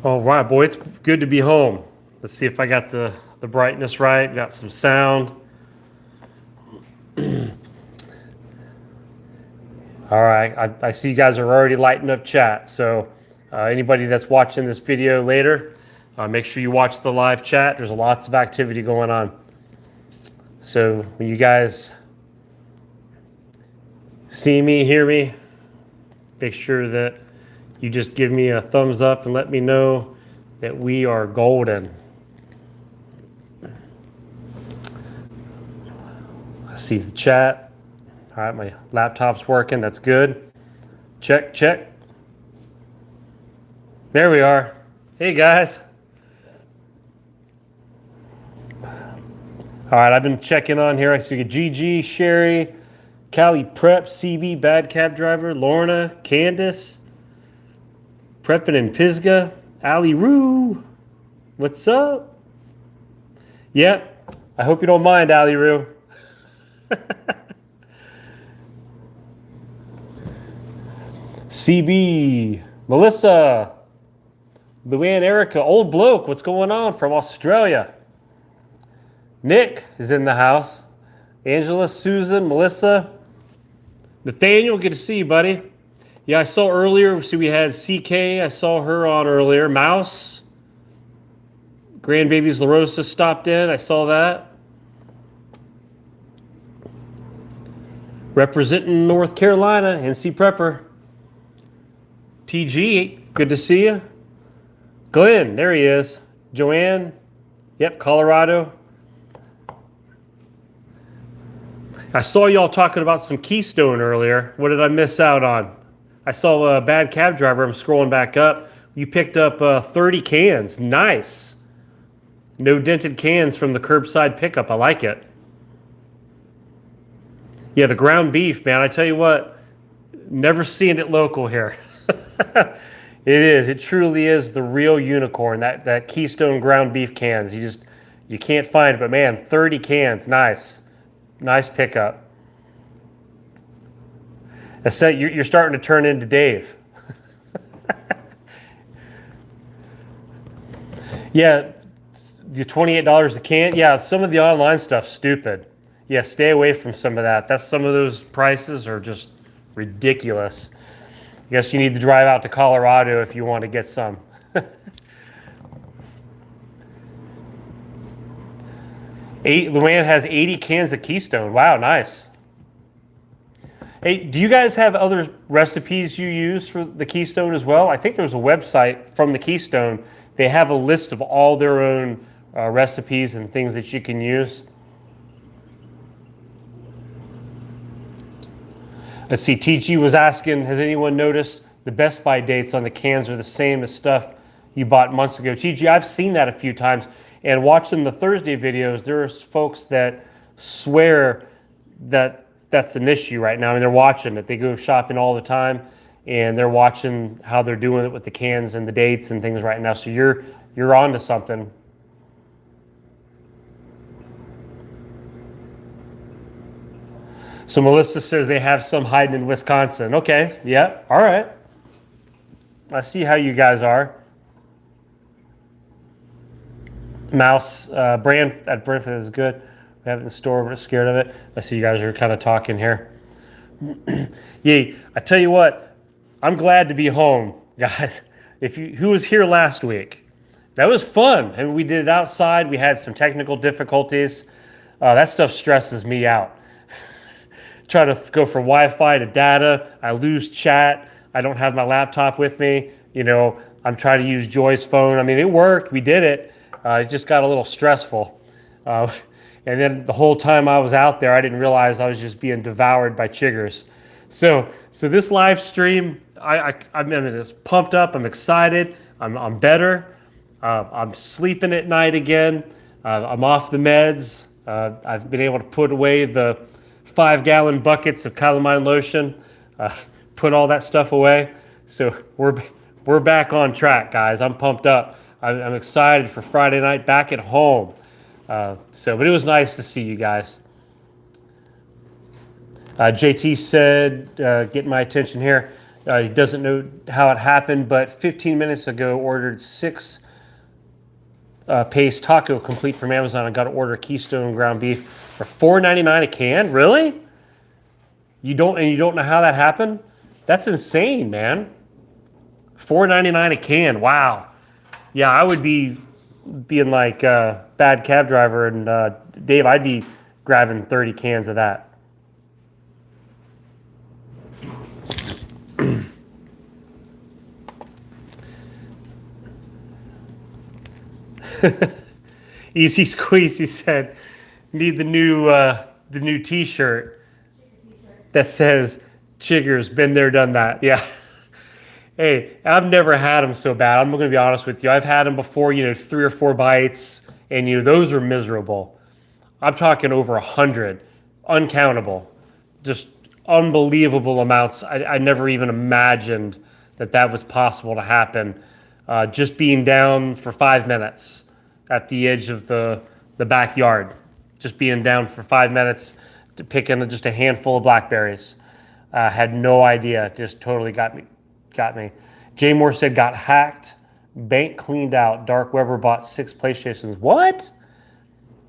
All right, boy, it's good to be home. Let's see if I got the brightness right, got some sound. All right, I see you guys are already lighting up chat. So anybody that's watching this video later, make sure you watch the live chat. There's lots of activity going on. So when you guys see me, hear me, make sure that you just give me a thumbs up and let me know that we are golden. I see the chat. All right, my laptop's working. That's good. Check, check. There we are. Hey, guys. All right, I've been checking on here. I see GG, Sherry, Callie Prep, CB, Bad Cab Driver, Lorna, Candace, Preppin' in Pisgah, Ali Roo. What's up? Yep. I hope you don't mind, Ali Roo. CB, Melissa, Luann, Erica, Old Bloke, what's going on from Australia? Nick is in the house. Angela, Susan, Melissa, Nathaniel, good to see you, buddy. Yeah, I saw earlier, see we had CK, I saw her on earlier. Mouse, Grandbabies La Rosa stopped in, I saw that. Representing North Carolina, NC Prepper. TG, good to see you. Glenn, there he is. Joanne, yep, Colorado. I saw y'all talking about some Keystone earlier. What did I miss out on? I saw a Bad Cab Driver. I'm scrolling back up. You picked up 30 cans. Nice. No dented cans from the curbside pickup. I like it. Yeah, the ground beef, man. I tell you what, never seen it local here. It is. It truly is the real unicorn. That Keystone ground beef cans. You can't find it, but man, 30 cans. Nice. Nice pickup. You're starting to turn into Dave. Yeah, the $28 a can. Yeah, some of the online stuff's stupid. Yeah, stay away from some of that. Some of those prices are just ridiculous. I guess you need to drive out to Colorado if you want to get some. Luann has 80 cans of Keystone. Wow, nice. Hey, do you guys have other recipes you use for the Keystone as well? I think there's a website from the Keystone. They have a list of all their own recipes and things that you can use. Let's see, TG was asking, has anyone noticed the Best Buy dates on the cans are the same as stuff you bought months ago? TG, I've seen that a few times. And watching the Thursday videos, there's folks that swear that that's an issue right now. I mean, they're watching it. They go shopping all the time, and they're watching how they're doing it with the cans and the dates and things right now. So you're on to something. So Melissa says they have some hiding in Wisconsin. Okay, yeah, all right. I see how you guys are. Mouse brand at Brentford is good. We have it in the store, we're scared of it. I see you guys are kind of talking here. Yeah, I tell you what, I'm glad to be home, guys. Who was here last week? That was fun. I mean, we did it outside. We had some technical difficulties. That stuff stresses me out. Try to go from Wi-Fi to data. I lose chat. I don't have my laptop with me. You know, I'm trying to use Joy's phone. I mean, it worked. We did it. It just got a little stressful. And then the whole time I was out there, I didn't realize I was just being devoured by chiggers. So this live stream, I'm just pumped up. I'm excited. I'm better. I'm sleeping at night again. I'm off the meds. I've been able to put away the 5-gallon buckets of calamine lotion, put all that stuff away. So we're back on track, guys. I'm pumped up. I'm excited for Friday night back at home. But it was nice to see you guys. JT said, get my attention here. He doesn't know how it happened, but 15 minutes ago ordered 6 paste taco complete from Amazon. I got to order Keystone ground beef for $4.99 a can. Really? You don't know how that happened? That's insane, man. $4.99 a can. Wow. Yeah, I would be being like a bad cab driver, and Dave, I'd be grabbing 30 cans of that. Easy Squeeze, he said, need the new T-shirt that says Chiggers, been there, done that. Yeah. Hey, I've never had them so bad. I'm going to be honest with you. I've had them before, 3 or 4 bites, and those are miserable. I'm talking over 100, uncountable, just unbelievable amounts. I never even imagined that was possible to happen. Just being down for 5 minutes at the edge of the backyard, just being down for 5 minutes to picking just a handful of blackberries. Had no idea, just totally got me. Jay Moore said, got hacked, bank cleaned out, Dark Weber bought 6 PlayStations. What?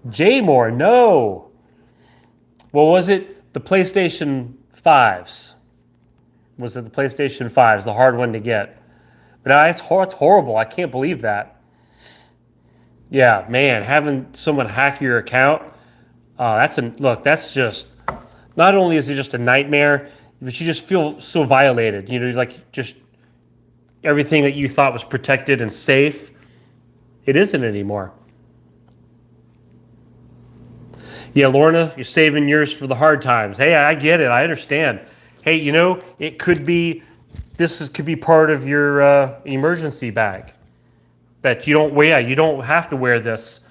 Jay Moore, no. Well, was it the PlayStation 5s? Was it the PlayStation 5s, the hard one to get? But it's horrible. I can't believe that. Yeah, man, having someone hack your account, that's just, not only is it just a nightmare, but you just feel so violated. Like just everything that you thought was protected and safe, it isn't anymore. Yeah, Lorna, you're saving yours for the hard times. Hey, I get it. I understand. Hey, it could be, could be part of your emergency bag. That you don't wear. You don't have to wear this,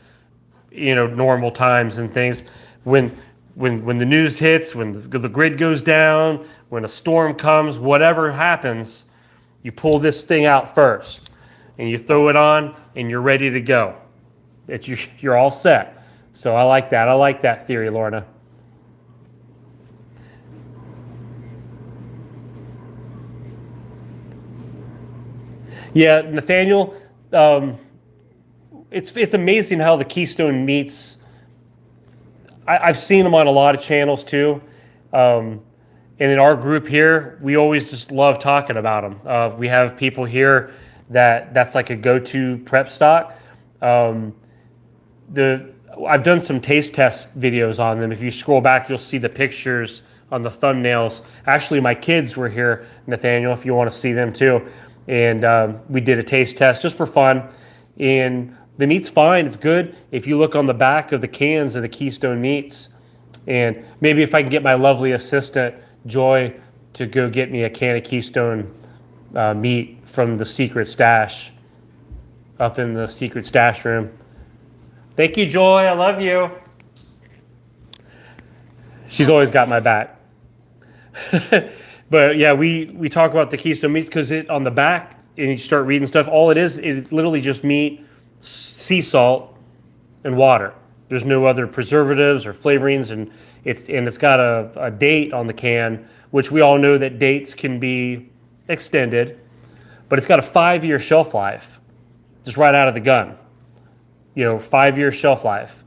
normal times and things. When the news hits, when the grid goes down, when a storm comes, whatever happens, you pull this thing out first, and you throw it on, and you're ready to go. You're all set. So I like that. I like that theory, Lorna. Yeah, Nathaniel. It's amazing how the Keystone meats. I've seen them on a lot of channels too, and in our group here, we always just love talking about them. We have people here that's like a go-to prep stock. I've done some taste test videos on them. If you scroll back, you'll see the pictures on the thumbnails. Actually, my kids were here, Nathaniel, if you want to see them too. And we did a taste test just for fun. And the meat's fine, it's good. If you look on the back of the cans of the Keystone meats, and maybe if I can get my lovely assistant, Joy, to go get me a can of Keystone meat from the secret stash, up in the secret stash room. Thank you, Joy, I love you. She's always got my back. But yeah, we talk about the Keystone meats because on the back, and you start reading stuff, all it is literally just meat, sea salt, and water. There's no other preservatives or flavorings, and it's got a date on the can, which we all know that dates can be extended, but it's got a 5-year shelf life, just right out of the gun. 5-year shelf life.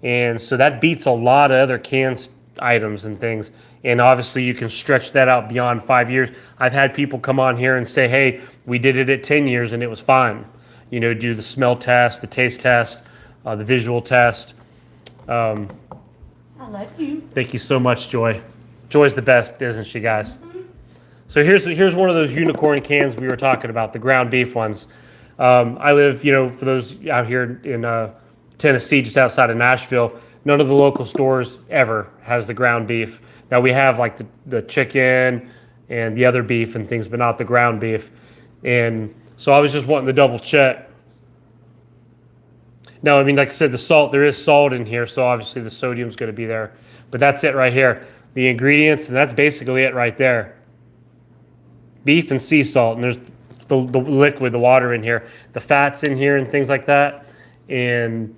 And so that beats a lot of other canned items and things. And obviously you can stretch that out beyond 5 years. I've had people come on here and say, hey, we did it at 10 years and it was fine. Do the smell test, the taste test, the visual test. I love you. Thank you so much, Joy. Joy's the best, isn't she, guys? Mm-hmm. So here's one of those unicorn cans we were talking about, the ground beef ones. I live, for those out here in Tennessee, just outside of Nashville, none of the local stores ever has the ground beef. Now we have like the chicken and the other beef and things, but not the ground beef. And so I was just wanting to double check. Now, like I said, the salt, there is salt in here, so obviously the sodium's going to be there. But that's it right here. The ingredients, and that's basically it right there. Beef and sea salt, and there's the liquid, the water in here. The fat's in here and things like that. And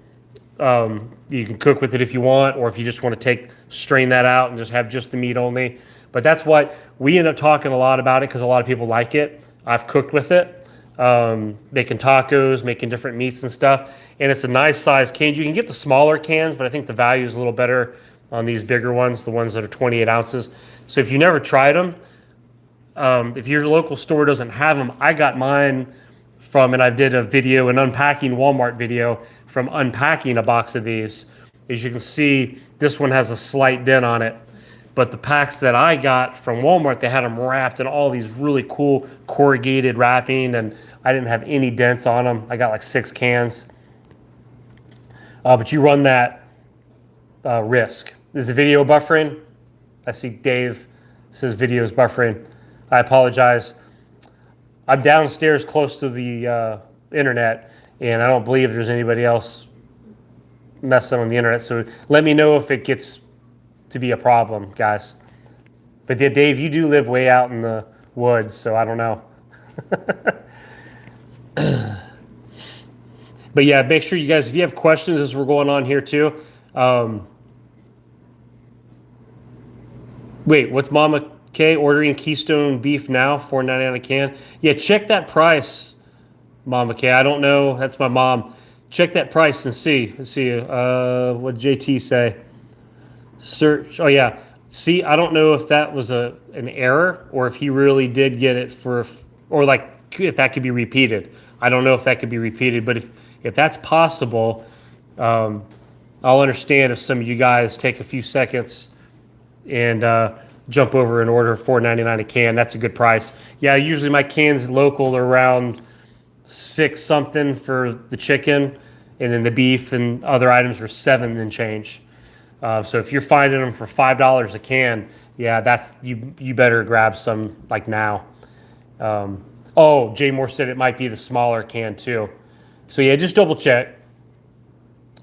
you can cook with it if you want, or if you just want to strain that out and just have just the meat only. But that's what we end up talking a lot about it because a lot of people like it. I've cooked with it, making tacos, making different meats and stuff. And it's a nice size can. You can get the smaller cans, but I think the value is a little better on these bigger ones, the ones that are 28 ounces. So if you never tried them, if your local store doesn't have them, I got mine from, and I did a video, an unpacking Walmart video from unpacking a box of these. As you can see, this one has a slight dent on it. But the packs that I got from Walmart, they had them wrapped in all these really cool corrugated wrapping, and I didn't have any dents on them. I got like 6 cans. But you run that risk. Is the video buffering? I see Dave says video is buffering. I apologize. I'm downstairs close to the internet, and I don't believe there's anybody else messing on the internet. So let me know if it gets to be a problem, guys. But Dave, you do live way out in the woods, so I don't know. But yeah, make sure you guys, if you have questions as we're going on here too. Wait, what's Mama K ordering Keystone beef now, $4.99 a can? Yeah, check that price, Mama K. I don't know. That's my mom. Check that price and see. Let's see. What did JT say? Search. Oh yeah. See, I don't know if that was an error or if he really did get it or like if that could be repeated. I don't know if that could be repeated, but if that's possible, I'll understand if some of you guys take a few seconds and jump over and order $4.99 a can. That's a good price. Yeah, usually my cans local are around $6 something for the chicken, and then the beef and other items are $7 and change. So if you're finding them for $5 a can, yeah, that's you better grab some like now. Oh, Jay Moore said it might be the smaller can too. So yeah, just double check.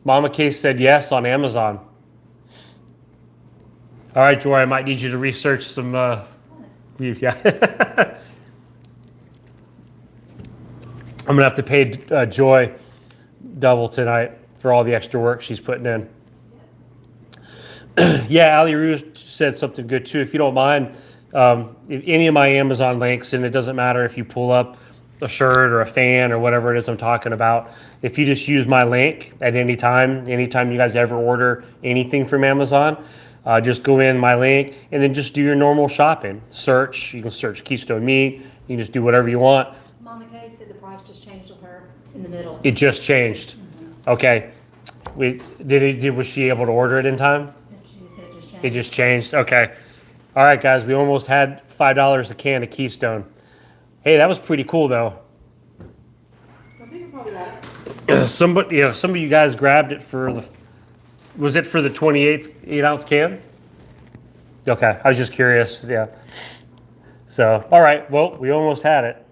Mama Case said yes on Amazon. All right, Joy, I might need you to research some beef. Yeah. I'm gonna have to pay Joy double tonight for all the extra work she's putting in. Yeah, Ali Rue said something good too. If you don't mind, if any of my Amazon links, and it doesn't matter if you pull up a shirt or a fan or whatever it is I'm talking about, if you just use my link at anytime you guys ever order anything from Amazon, just go in my link and then just do your normal shopping. Search. You can search Keystone Meat. You can just do whatever you want. Mama Kay said the price just changed on her in the middle. It just changed. Mm-hmm. Okay. Was she able to order it in time? It just changed. Okay. All right, guys. We almost had $5 a can of Keystone. Hey, that was pretty cool, though. Some people probably like it. Some of you guys grabbed it for the. Was it for the 8-ounce can? Okay, I was just curious. Yeah. So, all right. Well, we almost had it.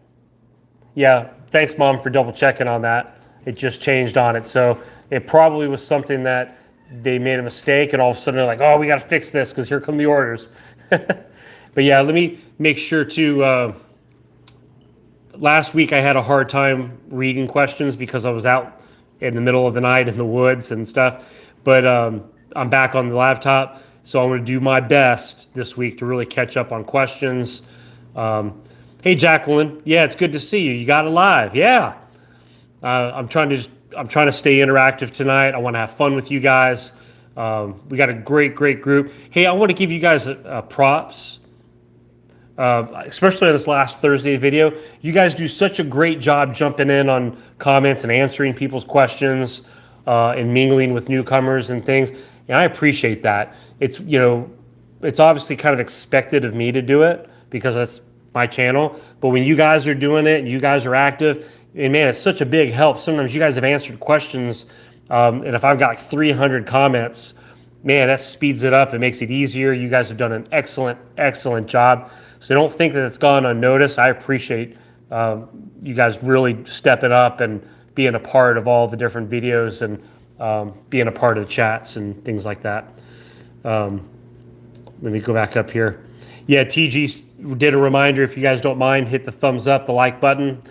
Yeah. Thanks, Mom, for double checking on that. It just changed on it. So it probably was something that they made a mistake, and all of a sudden they're like, "Oh, we got to fix this because here come the orders." But yeah, let me make sure to. Last week I had a hard time reading questions because I was out in the middle of the night in the woods and stuff. But I'm back on the laptop, so I'm going to do my best this week to really catch up on questions. Hey, Jacqueline. Yeah, it's good to see you. You got it live. Yeah. I'm trying to stay interactive tonight. I want to have fun with you guys. We got a great group. Hey, I want to give you guys props, especially on this last Thursday video. You guys do such a great job jumping in on comments and answering people's questions and mingling with newcomers and things. And I appreciate that. It's obviously kind of expected of me to do it because that's my channel. But when you guys are doing it and you guys are active, and man, it's such a big help. Sometimes you guys have answered questions, and if I've got like 300 comments, man, that speeds it up. It makes it easier. You guys have done an excellent job. So don't think that it's gone unnoticed. I appreciate you guys really stepping up and being a part of all the different videos and being a part of the chats and things like that. Let me go back up here. Yeah, TG did a reminder. If you guys don't mind, hit the thumbs up, the like button.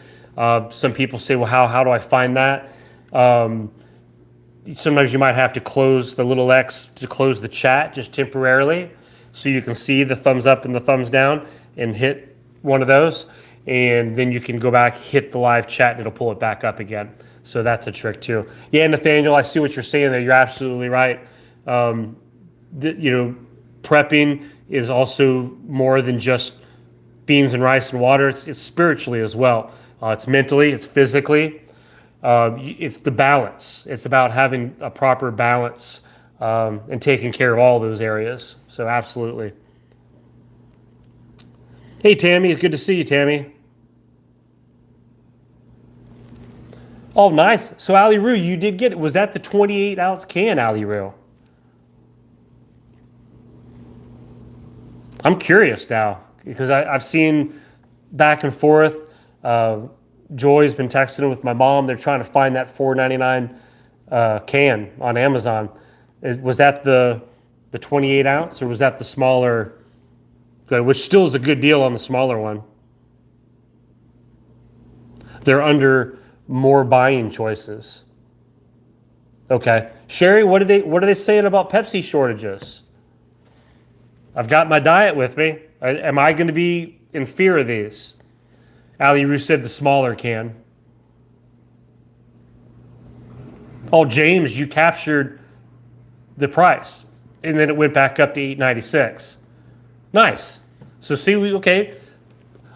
Some people say, well, how do I find that? Sometimes you might have to close the little X to close the chat just temporarily. so you can see the thumbs up and the thumbs down and hit one of those. And then you can go back, hit the live chat, and it'll pull it back up again. So that's a trick too. Yeah, Nathaniel, I see what you're saying there. You're absolutely right. Prepping is also more than just beans and rice and water. It's spiritually as well. It's mentally, it's physically. It's the balance. It's about having a proper balance and taking care of all those areas. So absolutely. Hey, Tammy. It's good to see you, Tammy. Oh, nice. So, Ali Roo, you did get it. Was that the 28-ounce can, Ali Roo? I'm curious now because I've seen back and forth. Joy's been texting with my mom. They're trying to find that $4.99 can on Amazon. Was that the 28 ounce or was that the smaller? Which still is a good deal on the smaller one. They're under more buying choices. Okay, Sherry, what are they saying about Pepsi shortages? I've got my diet with me. Am I going to be in fear of these? Ali Roo said the smaller can. Oh, James, you captured the price, and then it went back up to $8.96. Nice. So see, okay.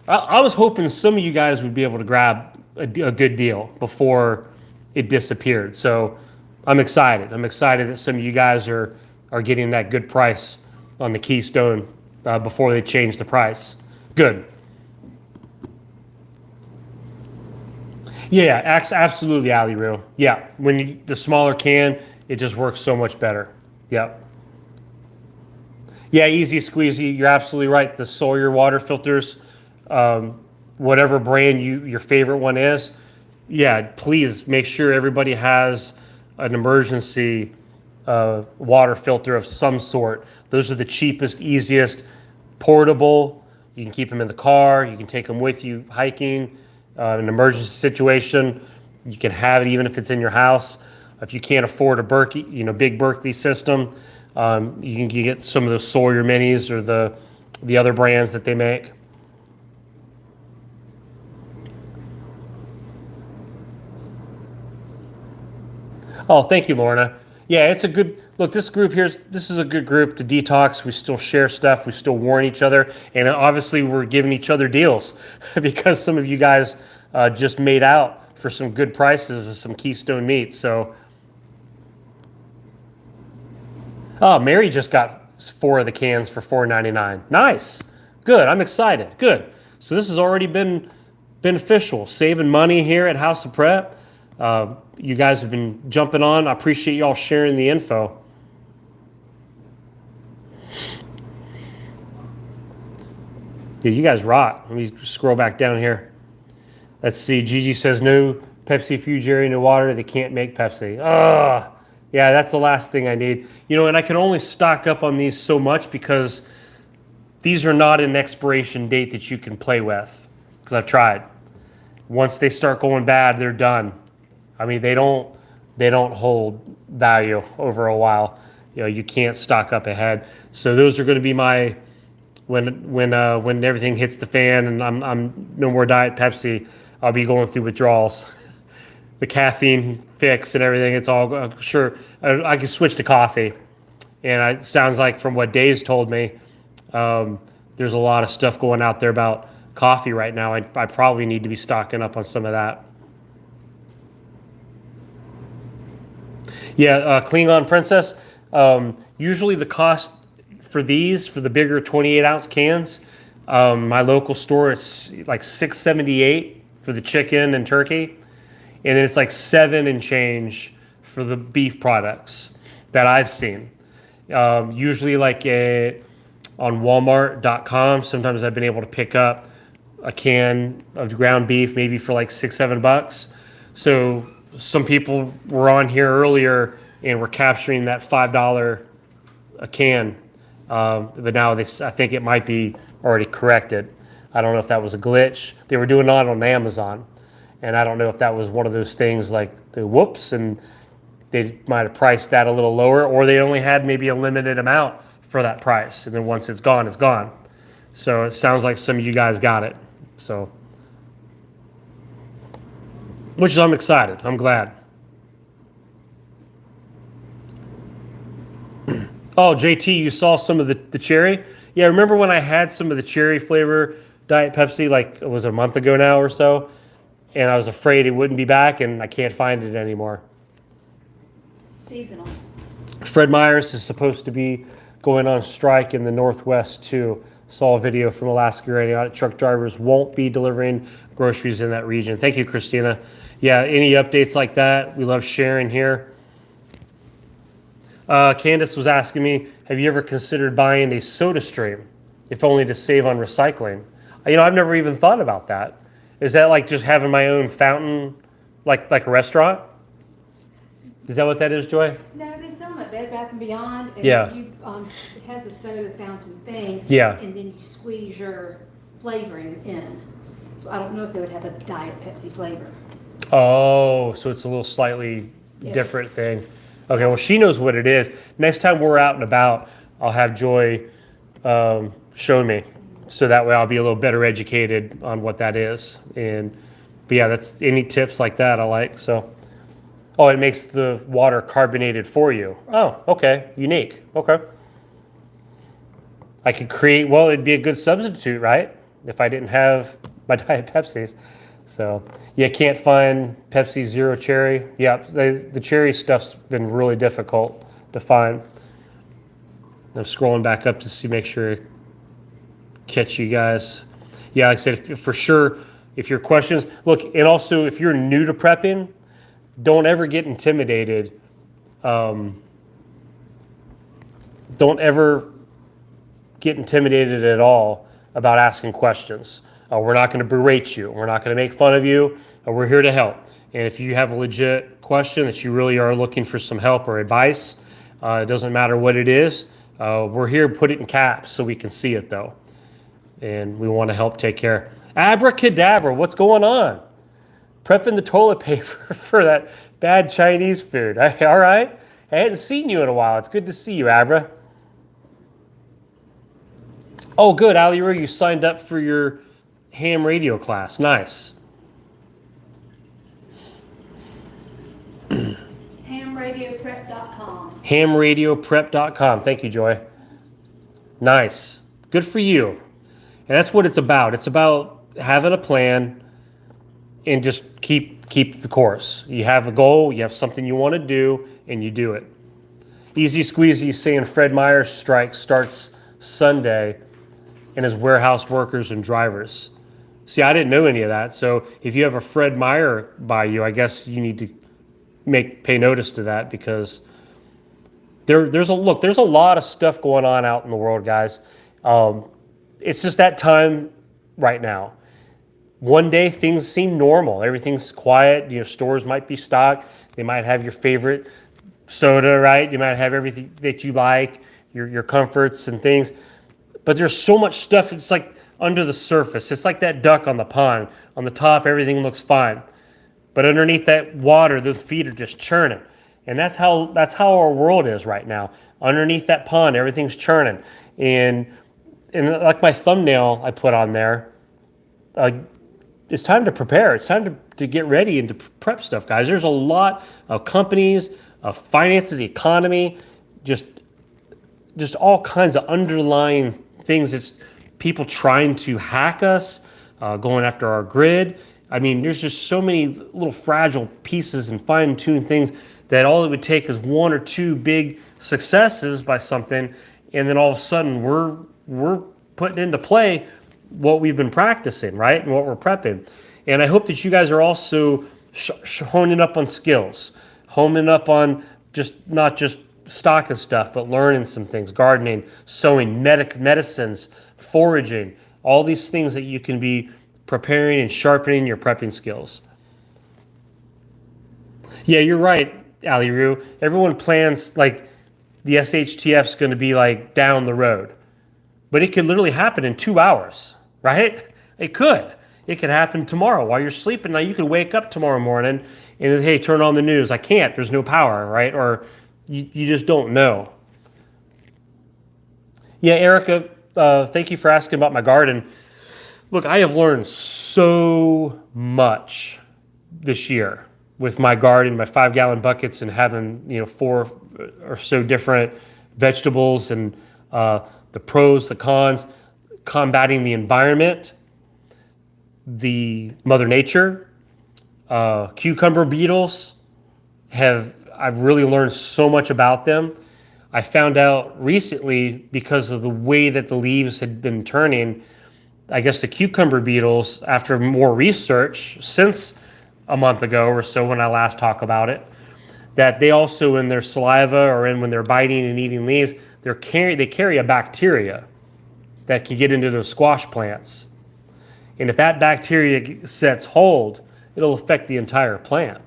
I was hoping some of you guys would be able to grab a good deal before it disappeared. So I'm excited. I'm excited that some of you guys are getting that good price on the Keystone before they change the price. Good. Yeah, absolutely, Ali Roo. Yeah, the smaller can, it just works so much better. Yep. Yeah, easy squeezy. You're absolutely right. The Sawyer water filters, whatever brand your favorite one is, yeah, please make sure everybody has an emergency water filter of some sort. Those are the cheapest, easiest, portable. You can keep them in the car. You can take them with you hiking. An emergency situation, you can have it even if it's in your house. If you can't afford a big Berkeley system, you can get some of those Sawyer minis or the other brands that they make. Oh, thank you, Lorna. Yeah, it's a good look. This is a good group to detox. We still share stuff. We still warn each other, and obviously we're giving each other deals because some of you guys just made out for some good prices of some Keystone meats. So, oh, Mary just got 4 of the cans for $4.99. Nice, good. I'm excited. Good. So this has already been beneficial, saving money here at House of Prep. You guys have been jumping on. I appreciate y'all sharing the info. Yeah, you guys rock. Let me scroll back down here. Let's see. Gigi says no Pepsi Fujieri, no water. They can't make Pepsi. Ugh. Yeah, that's the last thing I need. And I can only stock up on these so much because these are not an expiration date that you can play with. Because I've tried. Once they start going bad, they're done. I mean, they don't hold value over a while. You can't stock up ahead. So those are going to be my when everything hits the fan and I'm no more Diet Pepsi. I'll be going through withdrawals. The caffeine fix and everything. It's all sure. I can switch to coffee, and it sounds like from what Dave's told me, there's a lot of stuff going out there about coffee right now. I probably need to be stocking up on some of that. Yeah, Klingon Princess. Usually the cost for the bigger 28-ounce cans, my local store, it's like $6.78 for the chicken and turkey. And then it's like $7 and change for the beef products that I've seen. Usually like on Walmart.com, sometimes I've been able to pick up a can of ground beef maybe for like $6-7. So some people were on here earlier and were capturing that $5 a can, but now I think it might be already corrected. I don't know if that was a glitch. They were doing it on Amazon, and I don't know if that was one of those things like the whoops, and they might have priced that a little lower, or they only had maybe a limited amount for that price. And then once it's gone, it's gone. So it sounds like some of you guys got it. So, which is, I'm excited. I'm glad. Oh, JT, you saw some of the cherry? Yeah, remember when I had some of the cherry flavor Diet Pepsi, like it was a month ago now or so? And I was afraid it wouldn't be back, and I can't find it anymore. Seasonal. Fred Meyer's is supposed to be going on strike in the Northwest, too. Saw a video from Alaska Radio. Truck drivers won't be delivering groceries in that region. Thank you, Christina. Yeah, any updates like that, we love sharing here. Candace was asking me, have you ever considered buying a soda stream, if only to save on recycling? I've never even thought about that. Is that like just having my own fountain, like a restaurant? Is that what that is, Joy? No, they sell them at Bed Bath & Beyond. And Yeah. It has the soda fountain thing. Yeah. And then you squeeze your flavoring in. So I don't know if they would have a Diet Pepsi flavor. Oh, so it's a little slightly different thing. Okay, well, she knows what it is. Next time we're out and about, I'll have Joy show me. So that way I'll be a little better educated on what that is. But yeah, that's any tips like that I like. So, oh, it makes the water carbonated for you. Oh, okay, unique. Okay. I could create, well, it'd be a good substitute, right? If I didn't have my Diet Pepsis. So, yeah, can't find Pepsi Zero Cherry. Yeah, the cherry stuff's been really difficult to find. I'm scrolling back up to see, make sure catch you guys. Yeah, like I said, for sure, if your questions, look, and also if you're new to prepping, don't ever get intimidated. Don't ever get intimidated at all about asking questions. We're not going to berate you. We're not going to make fun of you. We're here to help. And if you have a legit question that you really are looking for some help or advice, it doesn't matter what it is. We're here to put it in caps so we can see it, though. And we want to help take care. Abracadabra, what's going on? Prepping the toilet paper for that bad Chinese food. All right? I hadn't seen you in a while. It's good to see you, Abra. Oh, good, Ali, you signed up for your ham radio class. Nice. Hamradioprep.com. Hamradioprep.com. Thank you, Joy. Nice. Good for you. And that's what it's about. It's about having a plan and just keep the course. You have a goal, you have something you want to do, and you do it. Easy Squeezy saying Fred Meyer's strike starts Sunday and his warehouse workers and drivers. See, I didn't know any of that. So if you have a Fred Meyer by you, I guess you need to pay notice to that, because there's a lot of stuff going on out in the world, guys. It's just that time right now. One day things seem normal. Everything's quiet. Stores might be stocked. They might have your favorite soda, right? You might have everything that you like, your comforts and things. But there's so much stuff. It's like under the surface. It's like that duck on the pond. On the top, everything looks fine. But underneath that water, the feet are just churning. And that's how our world is right now. Underneath that pond, everything's churning. And like my thumbnail I put on there, it's time to prepare. It's time to get ready and to prep stuff, guys. There's a lot of companies, of finances, economy, just all kinds of underlying things. It's people trying to hack us, going after our grid. I mean, there's just so many little fragile pieces and fine-tuned things that all it would take is one or two big successes by something, and then all of a sudden we're putting into play what we've been practicing, right, and what we're prepping. And I hope that you guys are also honing up on skills, honing up on not just stocking stuff, but learning some things, gardening, sewing, medicines, foraging, all these things that you can be preparing and sharpening your prepping skills. Yeah, you're right, Ali Roo. Everyone plans like the SHTF's going to be like down the road. But it could literally happen in 2 hours, right? It could. It could happen tomorrow while you're sleeping. Now you could wake up tomorrow morning and, hey, turn on the news. I can't. There's no power, right? Or you just don't know. Yeah, Erica, thank you for asking about my garden. Look, I have learned so much this year with my garden, my 5 gallon buckets, and having 4 or so different vegetables and the pros, the cons, combating the environment, the Mother Nature, cucumber beetles. I've really learned so much about them. I found out recently because of the way that the leaves had been turning. I guess the cucumber beetles, after more research since a month ago or so when I last talked about it, that they also in their saliva or when they're biting and eating leaves, they carry a bacteria that can get into those squash plants. And if that bacteria sets hold, it'll affect the entire plant.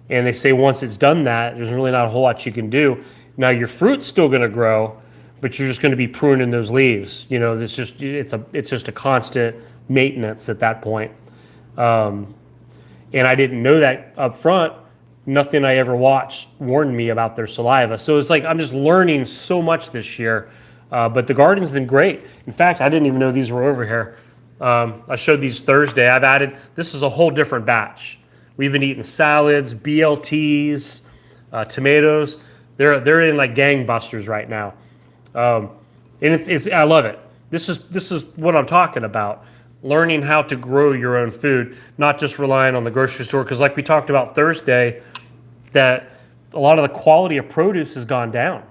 And they say once it's done that, there's really not a whole lot you can do. Now your fruit's still going to grow, but you're just going to be pruning those leaves. It's just a constant maintenance at that point. And I didn't know that up front. Nothing I ever watched warned me about their saliva. So it's like I'm just learning so much this year. But the garden's been great. In fact, I didn't even know these were over here. I showed these Thursday. This is a whole different batch. We've been eating salads, BLTs, tomatoes. They're in like gangbusters right now. And I love it. This is what I'm talking about. Learning how to grow your own food, not just relying on the grocery store. Because like we talked about Thursday, that a lot of the quality of produce has gone down.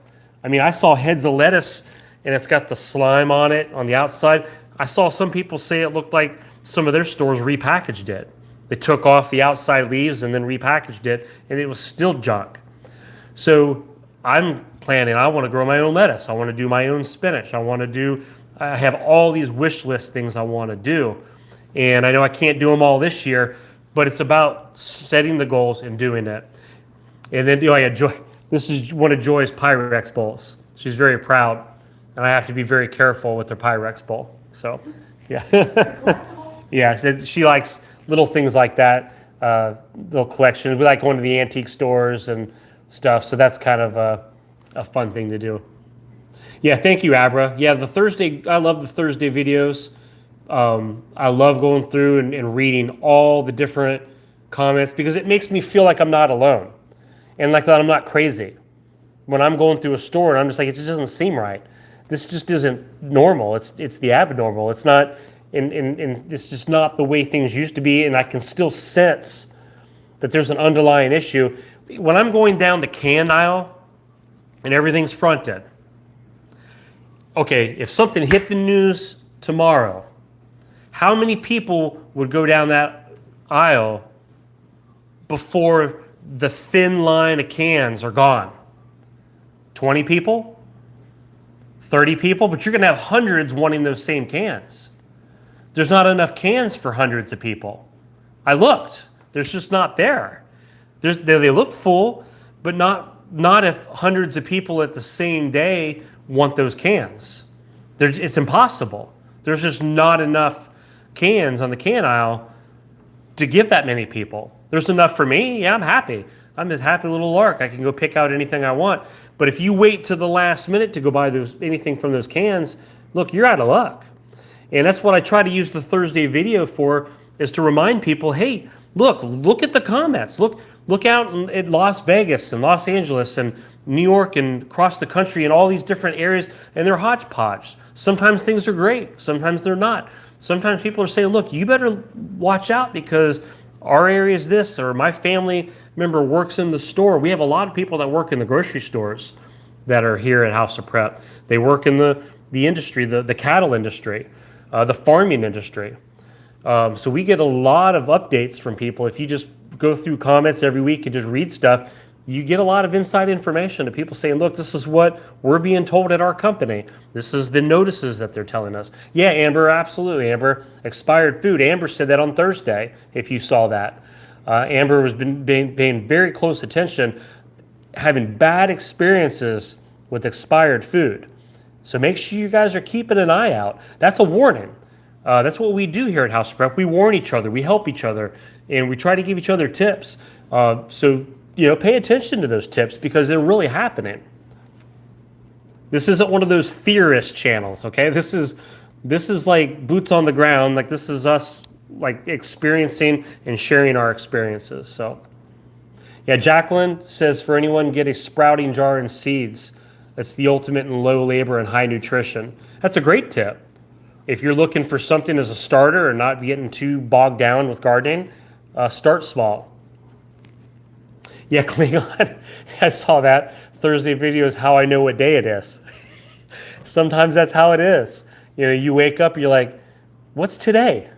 I mean, I saw heads of lettuce and it's got the slime on it on the outside. I saw some people say it looked like some of their stores repackaged it. They took off the outside leaves and then repackaged it, and it was still junk. So I want to grow my own lettuce. I want to do my own spinach. I have all these wish list things I want to do. And I know I can't do them all this year, but it's about setting the goals and doing it. And then, this is one of Joy's Pyrex bowls. She's very proud, and I have to be very careful with her Pyrex bowl. So, yeah. Yeah, she likes little things like that, little collections. We like going to the antique stores and stuff, so that's kind of a fun thing to do. Yeah, thank you, Abra. Yeah, I love the Thursday videos. I love going through and reading all the different comments because it makes me feel like I'm not alone and like that I'm not crazy. When I'm going through a store and I'm just like, it just doesn't seem right. This just isn't normal. It's the abnormal. It's not, and it's just not the way things used to be, and I can still sense that there's an underlying issue. When I'm going down the can aisle and everything's fronted, okay, if something hit the news tomorrow, how many people would go down that aisle before the thin line of cans are gone? 20 people? 30 people? But you're going to have hundreds wanting those same cans. There's not enough cans for hundreds of people. I looked. There's just not there. They look full, but not if hundreds of people at the same day want those cans. It's impossible. There's just not enough cans on the can aisle to give that many people. There's enough for me. Yeah, I'm happy. I'm this happy little lark. I can go pick out anything I want. But if you wait to the last minute to go buy anything from those cans, look, you're out of luck. And that's what I try to use the Thursday video for, is to remind people, hey, look at the comments. Look out at Las Vegas and Los Angeles and New York and across the country and all these different areas, and they're hodgepodge. Sometimes things are great. Sometimes they're not. Sometimes people are saying, look, you better watch out because our area is this, or my family member works in the store. We have a lot of people that work in the grocery stores that are here at House of Prep. They work in the industry, the cattle industry, the farming industry. So we get a lot of updates from people. If you just go through comments every week and just read stuff, you get a lot of inside information to people saying, look, this is what we're being told at our company. This is the notices that they're telling us. Yeah, Amber, absolutely. Amber, expired food. Amber said that on Thursday, if you saw that. Amber was paying very close attention, having bad experiences with expired food. So make sure you guys are keeping an eye out. That's a warning. That's what we do here at House of Prep. We warn each other, we help each other, and we try to give each other tips. So pay attention to those tips because they're really happening. This isn't one of those theorist channels, okay? This is like boots on the ground. Like this is us like experiencing and sharing our experiences. So yeah, Jacqueline says for anyone get a sprouting jar and seeds. That's the ultimate in low labor and high nutrition. That's a great tip. If you're looking for something as a starter or not getting too bogged down with gardening, start small. Yeah, Klingon, I saw that Thursday video is how I know what day it is. Sometimes that's how it is. You know, you wake up, you're like, what's today?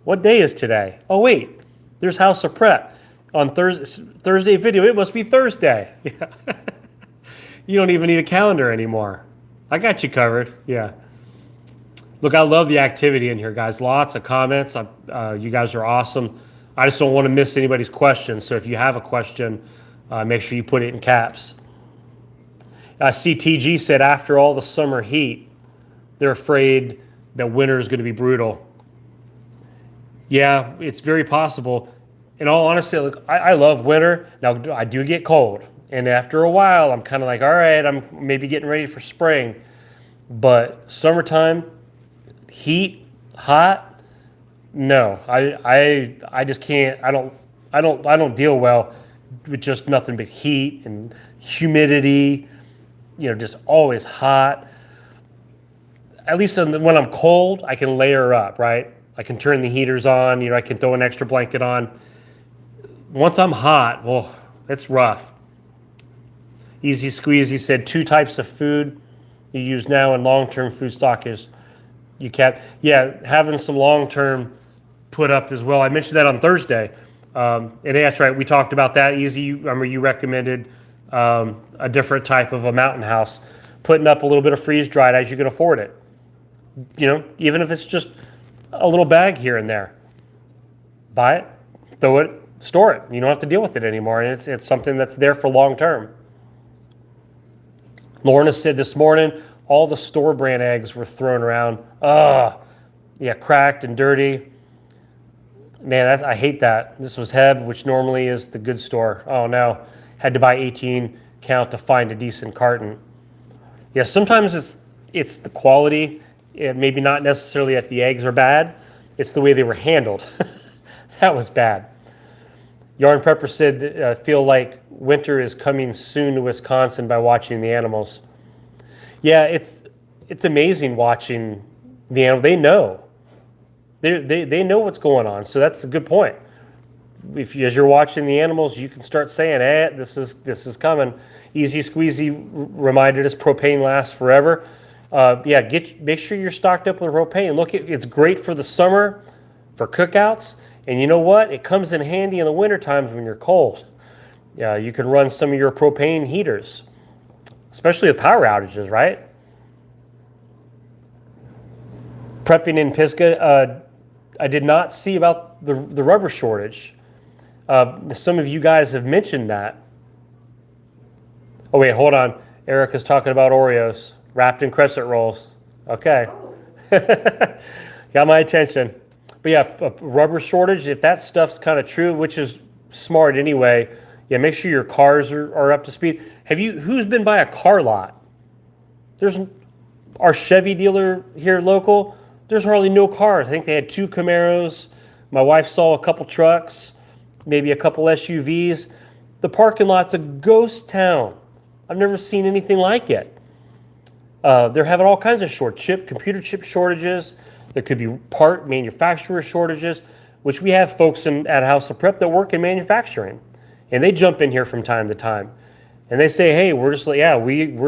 What day is today? Oh, wait, there's House of Prep. On Thursday video, it must be Thursday. Yeah. You don't even need a calendar anymore. I got you covered. Yeah. Look, I love the activity in here, guys. Lots of comments. You guys are awesome. I just don't want to miss anybody's questions. So if you have a question, make sure you put it in caps. CTG said after all the summer heat, they're afraid that winter is going to be brutal. Yeah, it's very possible. In all honesty, look, I love winter. Now, I do get cold. And after a while, I'm kind of like, all right, I'm maybe getting ready for spring. But summertime, heat, hot, no. I just can't. I don't deal well with just nothing but heat and humidity. You know, just always hot. At least when I'm cold, I can layer up, right? I can turn the heaters on. You know, I can throw an extra blanket on. Once I'm hot, well, it's rough. Easy Squeezy said 2 types of food you use now in long-term food stock is you can't. Yeah, having some long-term put up as well. I mentioned that on Thursday. And that's right, we talked about that. Easy, remember you recommended a different type of a mountain house, putting up a little bit of freeze-dried as you can afford it. You know, even if it's just a little bag here and there. Buy it, throw it, store it. You don't have to deal with it anymore, and it's something that's there for long-term. Lorna said this morning, all the store brand eggs were thrown around. Yeah, cracked and dirty. Man, I hate that. This was Heb, which normally is the good store. Oh no, had to buy 18 count to find a decent carton. Yeah, sometimes it's the quality. Maybe not necessarily that the eggs are bad. It's the way they were handled. That was bad. Yarn Prepper said, feel like winter is coming soon to Wisconsin by watching the animals. Yeah, it's amazing watching the animals. They know. They know what's going on, so that's a good point. As you're watching the animals, you can start saying, this is coming. Easy Squeezy reminded us propane lasts forever. Make sure you're stocked up with propane. Look, it's great for the summer, for cookouts. And you know what? It comes in handy in the winter times when you're cold. You can run some of your propane heaters, especially with power outages, right? Prepping in Pisgah, I did not see about the rubber shortage. Some of you guys have mentioned that. Oh wait, hold on. Erica's talking about Oreos wrapped in crescent rolls. Okay. Got my attention. But yeah, a rubber shortage, if that stuff's kind of true, which is smart anyway, yeah, make sure your cars are up to speed. Who's been by a car lot? There's our Chevy dealer here local, there's hardly no cars. I think they had 2 Camaros. My wife saw a couple trucks, maybe a couple SUVs. The parking lot's a ghost town. I've never seen anything like it. They're having all kinds of computer chip shortages. There could be part manufacturer shortages, which we have folks at House of Prep that work in manufacturing. And they jump in here from time to time. And they say, hey, we're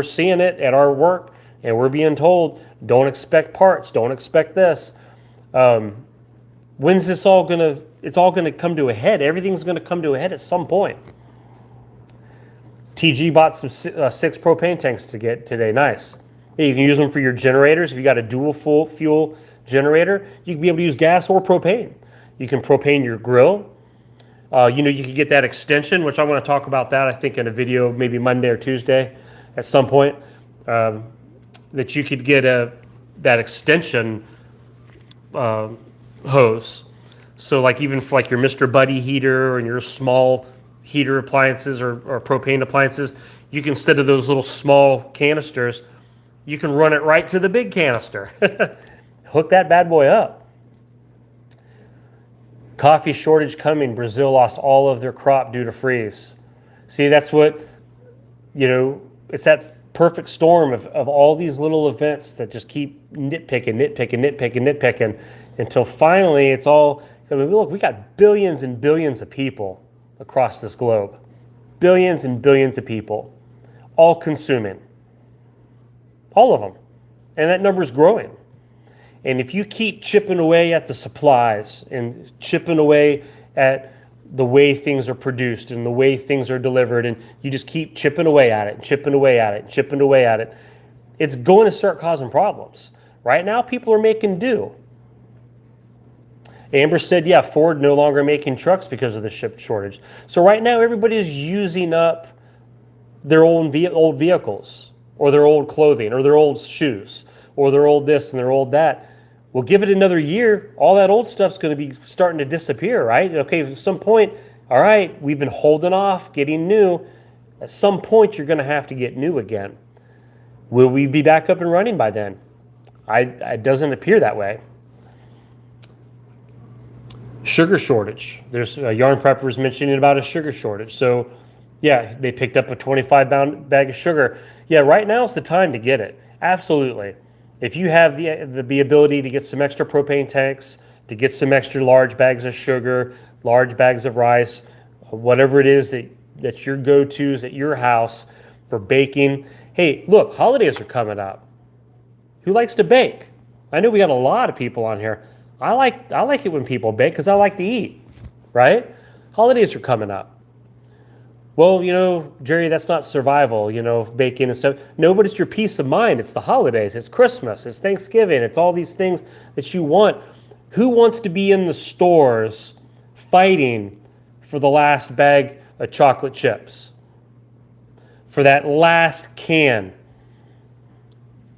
seeing it at our work, and we're being told, don't expect parts, don't expect this. When's this all gonna, it's all gonna come to a head. Everything's gonna come to a head at some point. TG bought some 6 propane tanks to get today, nice. You can use them for your generators. If you got a dual fuel generator, you can be able to use gas or propane. You can propane your grill. You can get that extension, which I want to talk about that, I think, in a video, maybe Monday or Tuesday at some point, that you could get that extension hose. So like even for like your Mr. Buddy heater and your small heater appliances or propane appliances, you can, instead of those little small canisters, You can run it right to the big canister. Hook that bad boy up. Coffee shortage coming. Brazil lost all of their crop due to freeze. See, that's what, it's that perfect storm of all these little events that just keep nitpicking until finally it's all, look, we got billions and billions of people across this globe. Billions and billions of people, all consuming. All of them. And that number's growing. And if you keep chipping away at the supplies and chipping away at the way things are produced and the way things are delivered, and you just keep chipping away at it, chipping away at it, chipping away at it, it's going to start causing problems. Right now, people are making do. Amber said, yeah, Ford no longer making trucks because of the chip shortage. So right now, everybody is using up their old vehicles, or their old clothing, or their old shoes, or their old this and their old that. Well, give it another year, all that old stuff's going to be starting to disappear, right? Okay, at some point, all right, we've been holding off getting new. At some point, you're going to have to get new again. Will we be back up and running by then? It doesn't appear that way. Sugar shortage. There's Yarn Preppers mentioning about a sugar shortage. So, yeah, they picked up a 25-pound bag of sugar. Yeah, right now is the time to get it. Absolutely. If you have the ability to get some extra propane tanks, to get some extra large bags of sugar, large bags of rice, whatever it is that's your go-tos at your house for baking. Hey, look, holidays are coming up. Who likes to bake? I know we got a lot of people on here. I like it when people bake because I like to eat, right? Holidays are coming up. Well, Jerry, that's not survival, baking and stuff. No, but it's your peace of mind. It's the holidays. It's Christmas. It's Thanksgiving. It's all these things that you want. Who wants to be in the stores fighting for the last bag of chocolate chips? For that last can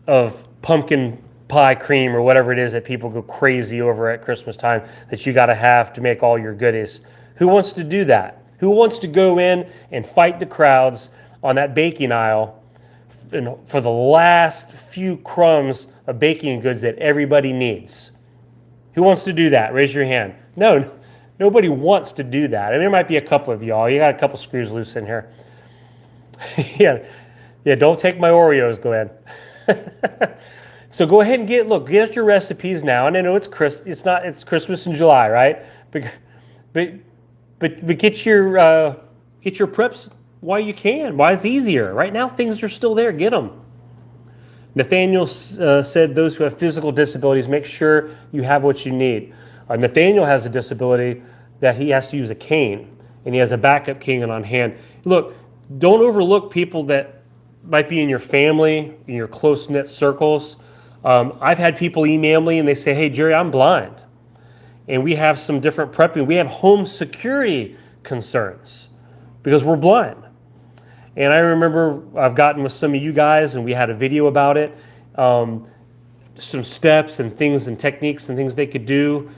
of pumpkin pie cream or whatever it is that people go crazy over at Christmas time that you got to have to make all your goodies? Who wants to do that? Who wants to go in and fight the crowds on that baking aisle for the last few crumbs of baking goods that everybody needs? Who wants to do that? Raise your hand. No, nobody wants to do that. And there might be a couple of y'all. You got a couple screws loose in here. Yeah, don't take my Oreos, Glenn. So go ahead and get your recipes now. And I know it's Christmas in July, right? But get your preps while you can. Why it's easier. Right now, things are still there. Get them. Nathaniel said those who have physical disabilities, make sure you have what you need. Nathaniel has a disability that he has to use a cane, and he has a backup cane on hand. Look, don't overlook people that might be in your family, in your close-knit circles. I've had people email me, and they say, hey, Jerry, I'm blind. And we have some different prepping. We have home security concerns because we're blind. And I remember I've gotten with some of you guys and we had a video about it, some steps and things and techniques and things they could do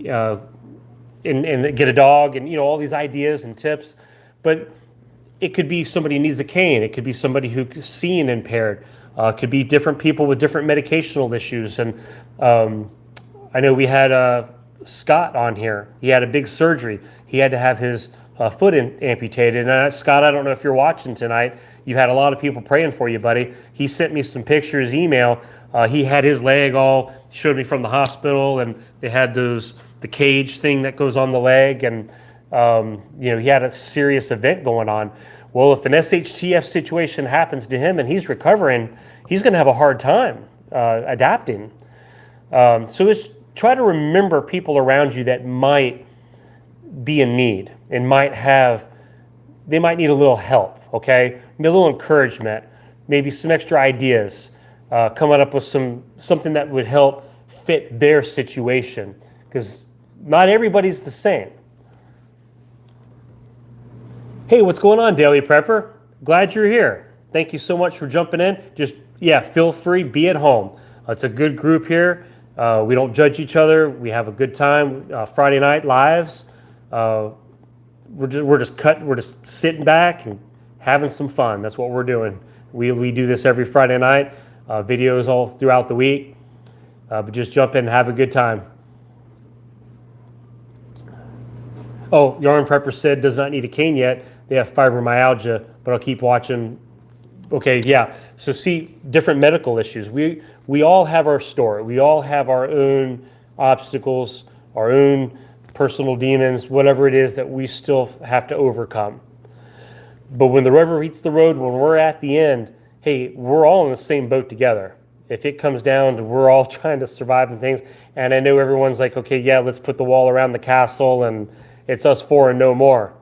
and get a dog and, all these ideas and tips. But it could be somebody who needs a cane. It could be somebody who's seeing impaired. It could be different people with different medicational issues. And I know we had Scott on here. He had a big surgery. He had to have his foot amputated. And Scott, I don't know if you're watching tonight. You had a lot of people praying for you, buddy. He sent me some pictures, email. He had his leg showed me from the hospital, and they had the cage thing that goes on the leg, and he had a serious event going on. Well, if an SHTF situation happens to him and he's recovering, he's going to have a hard time adapting. So it's try to remember people around you that might be in need and they might need a little help, okay? Maybe a little encouragement, maybe some extra ideas, coming up with something that would help fit their situation, because not everybody's the same. Hey, what's going on, Daily Prepper? Glad you're here. Thank you so much for jumping in. Feel free, be at home. It's a good group here. We don't judge each other. We have a good time. Friday night lives. We're just sitting back and having some fun. That's what we're doing. We do this every Friday night. videos all throughout the week. But just jump in and have a good time. Oh, Yarn Prepper said does not need a cane yet. They have fibromyalgia, but I'll keep watching. Okay, yeah. So see, different medical issues. We all have our story. We all have our own obstacles, our own personal demons, whatever it is that we still have to overcome. But when the rubber meets the road, when we're at the end, hey, we're all in the same boat together. If it comes down to we're all trying to survive and things, and I know everyone's like, okay, yeah, let's put the wall around the castle and it's us four and no more.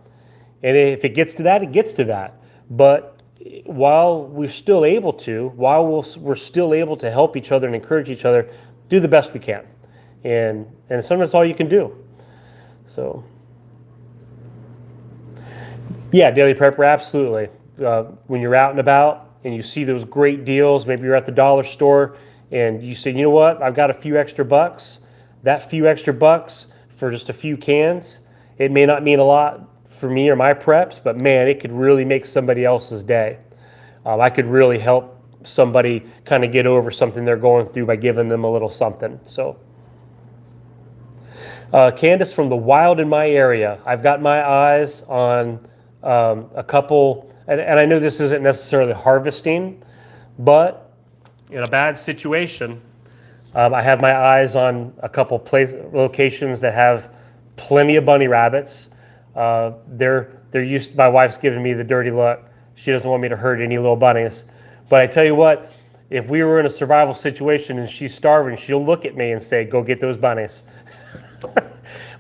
And if it gets to that, it gets to that. But while we're still able to, we're still able to help each other and encourage each other, do the best we can. And sometimes that's all you can do. So, yeah, Daily Prepper, absolutely. When you're out and about and you see those great deals, maybe you're at the dollar store and you say, you know what, I've got a few extra bucks. That few extra bucks for just a few cans, it may not mean a lot for me or my preps, but man, it could really make somebody else's day. I could really help somebody kind of get over something they're going through by giving them a little something. So, Candace from the wild in my area, I've got my eyes on a couple, and I know this isn't necessarily harvesting, but in a bad situation, I have my eyes on a couple locations that have plenty of bunny rabbits. They're used to, my wife's giving me the dirty look. She doesn't want me to hurt any little bunnies. But I tell you what, if we were in a survival situation and she's starving, she'll look at me and say, go get those bunnies.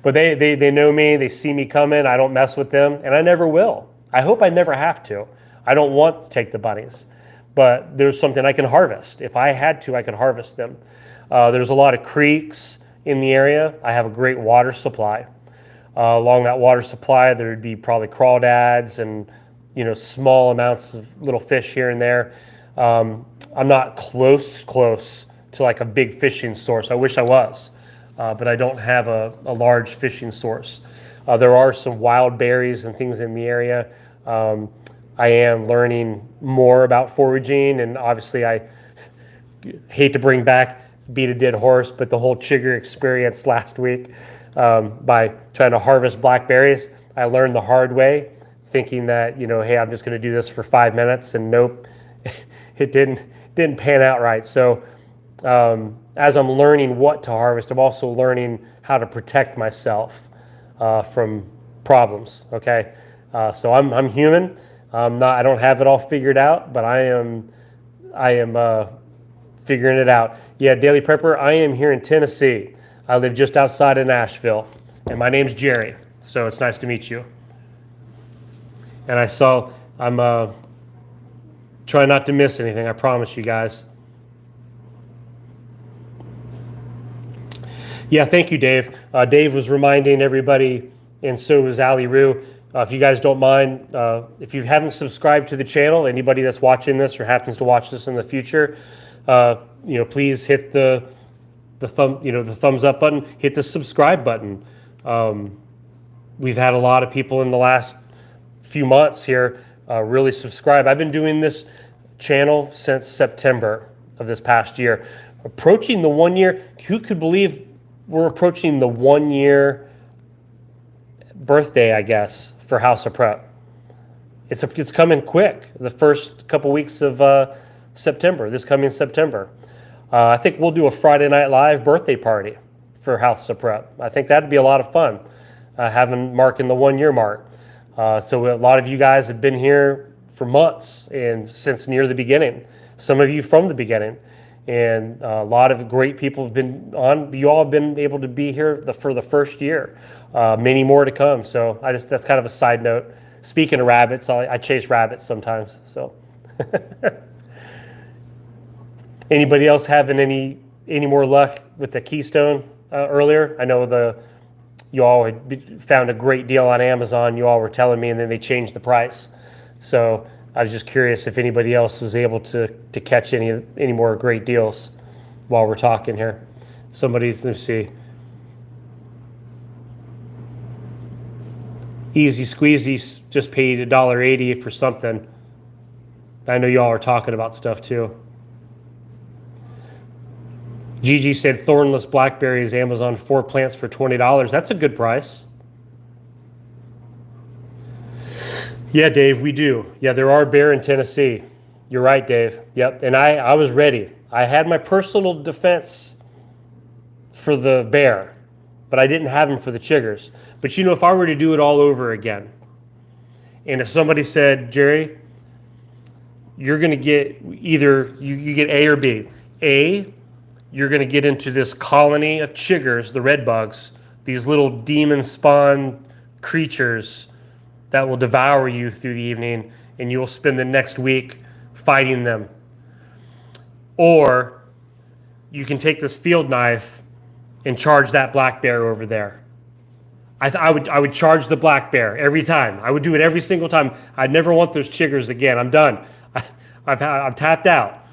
But they know me, they see me coming, I don't mess with them, and I never will. I hope I never have to. I don't want to take the bunnies. But there's something I can harvest. If I had to, I could harvest them. There's a lot of creeks in the area. I have a great water supply. Along that water supply, there would be probably crawdads and small amounts of little fish here and there. I'm not close to like a big fishing source. I wish I was, but I don't have a large fishing source. There are some wild berries and things in the area. I am learning more about foraging, and obviously I hate to beat a dead horse, but the whole chigger experience last week, by trying to harvest blackberries, I learned the hard way, thinking that, hey, I'm just going to do this for 5 minutes, and nope, it didn't pan out right. So as I'm learning what to harvest, I'm also learning how to protect myself from problems. Okay, so I'm human. I don't have it all figured out, but I am figuring it out. Yeah, Daily Prepper, I am here in Tennessee. I live just outside of Nashville, and my name's Jerry, so it's nice to meet you. And I'm trying not to miss anything, I promise you guys. Yeah, thank you, Dave. Dave was reminding everybody, and so was Ali Roo. If you guys don't mind, if you haven't subscribed to the channel, anybody that's watching this or happens to watch this in the future, please hit the thumbs up button, hit the subscribe button. We've had a lot of people in the last few months here really subscribe. I've been doing this channel since September of this past year. Approaching the 1 year, who could believe we're approaching the 1 year birthday, I guess, for House of Prep. It's coming quick, the first couple weeks of September, this coming September. I think we'll do a Friday Night Live birthday party for House of Prep. I think that'd be a lot of fun, marking the 1 year mark. So a lot of you guys have been here for months and since near the beginning. Some of you from the beginning, and a lot of great people have been on. You all have been able to be here for the first year. Many more to come. So that's kind of a side note. Speaking of rabbits, I chase rabbits sometimes. So, anybody else having any more luck with the Keystone earlier? I know you all had found a great deal on Amazon. You all were telling me, and then they changed the price. So I was just curious if anybody else was able to catch any more great deals while we're talking here. Let's see. Easy Squeezy just paid $1.80 for something. I know y'all are talking about stuff too. Gigi said thornless blackberries, Amazon 4 plants for $20. That's a good price. Yeah, Dave, we do. Yeah, there are bear in Tennessee. You're right, Dave. Yep, and I was ready. I had my personal defense for the bear, but I didn't have him for the chiggers. But if I were to do it all over again, and if somebody said, Jerry, you're going to get either, you get A or B. A, you're going to get into this colony of chiggers, the red bugs, these little demon spawn creatures that will devour you through the evening, and you will spend the next week fighting them. Or you can take this field knife and charge that black bear over there. I would charge the black bear every time. I would do it every single time. I'd never want those chiggers again. I'm done. I'm tapped out.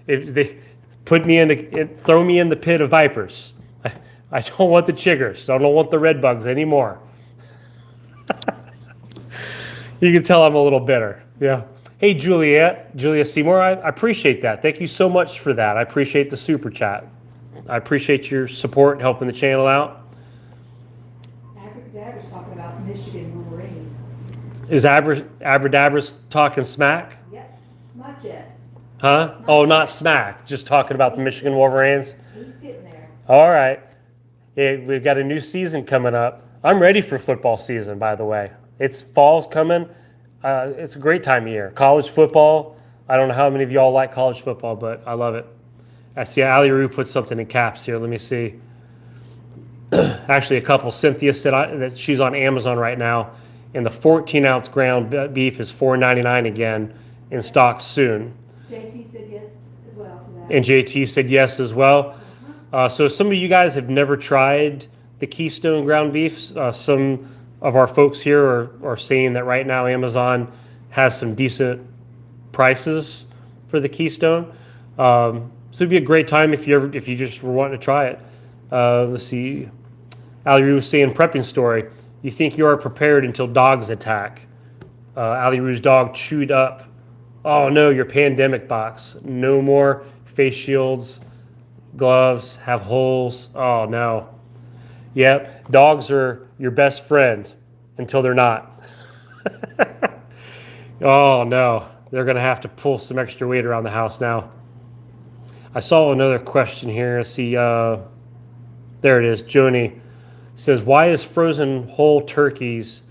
They put me throw me in the pit of vipers. I don't want the chiggers. I don't want the red bugs anymore. You can tell I'm a little bitter. Yeah. Hey, Julia Seymour, I appreciate that. Thank you so much for that. I appreciate the super chat. I appreciate your support and helping the channel out. Abracadabra's talking about Michigan Wolverines. Is Abradabra's talking smack? Yep, not yet. Huh? Oh, not smack. Just talking about the Michigan Wolverines. He's getting there. All right. Yeah, we've got a new season coming up. I'm ready for football season, by the way. It's fall's coming. It's a great time of year. College football. I don't know how many of y'all like college football, but I love it. I see Ali Rue put something in caps here. Let me see. Actually, a couple. Cynthia said that she's on Amazon right now, and the 14-ounce ground beef is $4.99 again, in stock soon. JT said yes as well to that. And JT said yes as well. So some of you guys have never tried the Keystone ground beef. Some of our folks here are saying that right now Amazon has some decent prices for the Keystone. So it'd be a great time if you just were wanting to try it. Let's see. Ali Rue was saying prepping story. You think you are prepared until dogs attack. Ali Rue's dog chewed up. Oh no, your pandemic box. No more face shields. Gloves have holes. Oh no. Yep, dogs are your best friend until they're not. Oh no, they're gonna have to pull some extra weight around the house now. I saw another question here. Let's see, there it is. Joni says, why is frozen whole turkeys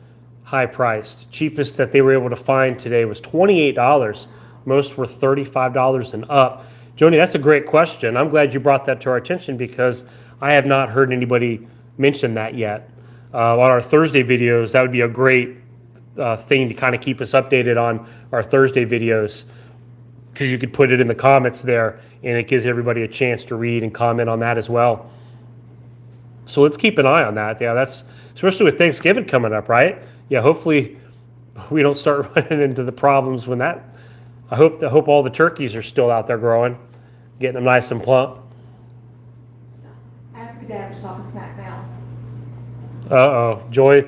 high priced? Cheapest that they were able to find today was $28. Most were $35 and up. Joni, that's a great question. I'm glad you brought that to our attention because I have not heard anybody mention that yet. On our Thursday videos, that would be a great thing to kind of keep us updated on our Thursday videos, because you could put it in the comments there and it gives everybody a chance to read and comment on that as well. So let's keep an eye on that. Yeah, that's especially with Thanksgiving coming up, right? Yeah, hopefully we don't start running into the problems when that. I hope all the turkeys are still out there growing, getting them nice and plump. Abracadabra's talking smack now. Uh-oh. Joy,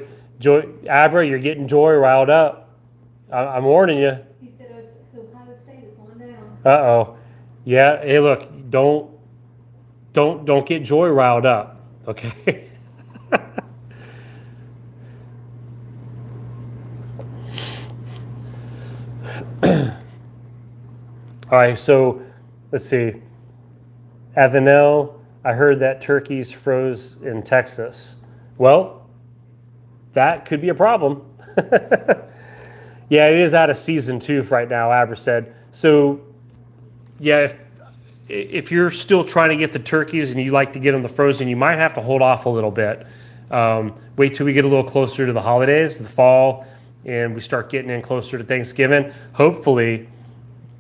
Abra, you're getting Joy riled up. I'm warning you. He said Ohio State is going down. Uh-oh. Yeah, hey, look, don't get Joy riled up, okay? All right, so let's see. Avenel, I heard that turkeys froze in Texas. Well, that could be a problem. Yeah, it is out of season too right now, Abra said. So, yeah, if you're still trying to get the turkeys and you like to get them the frozen, you might have to hold off a little bit. Wait till we get a little closer to the holidays, the fall, and we start getting in closer to Thanksgiving. Hopefully,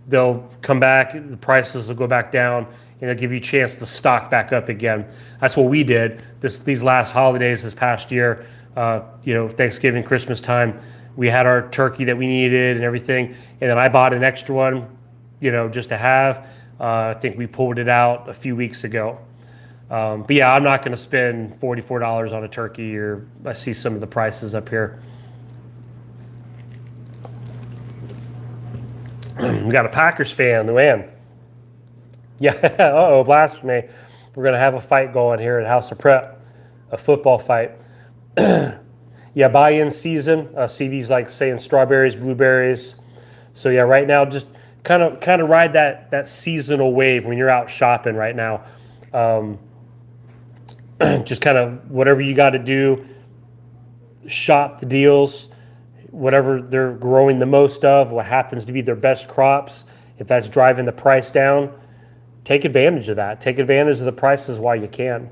they'll come back, the prices will go back down, and they'll give you a chance to stock back up again. That's what we did these last holidays this past year. Thanksgiving, Christmas time, we had our turkey that we needed and everything, and then I bought an extra one, just to have. I think we pulled it out a few weeks ago. But yeah, I'm not going to spend $44 on a turkey, or I see some of the prices up here. We got a Packers fan, man. Yeah, uh-oh, blasphemy. We're going to have a fight going here at House of Prep, a football fight. Yeah, buy-in season. See these like saying strawberries, blueberries. So yeah, right now just kind of ride that seasonal wave when you're out shopping right now. Just kind of whatever you got to do, shop the deals, whatever they're growing the most of, what happens to be their best crops. If that's driving the price down, take advantage of that. Take advantage of the prices while you can.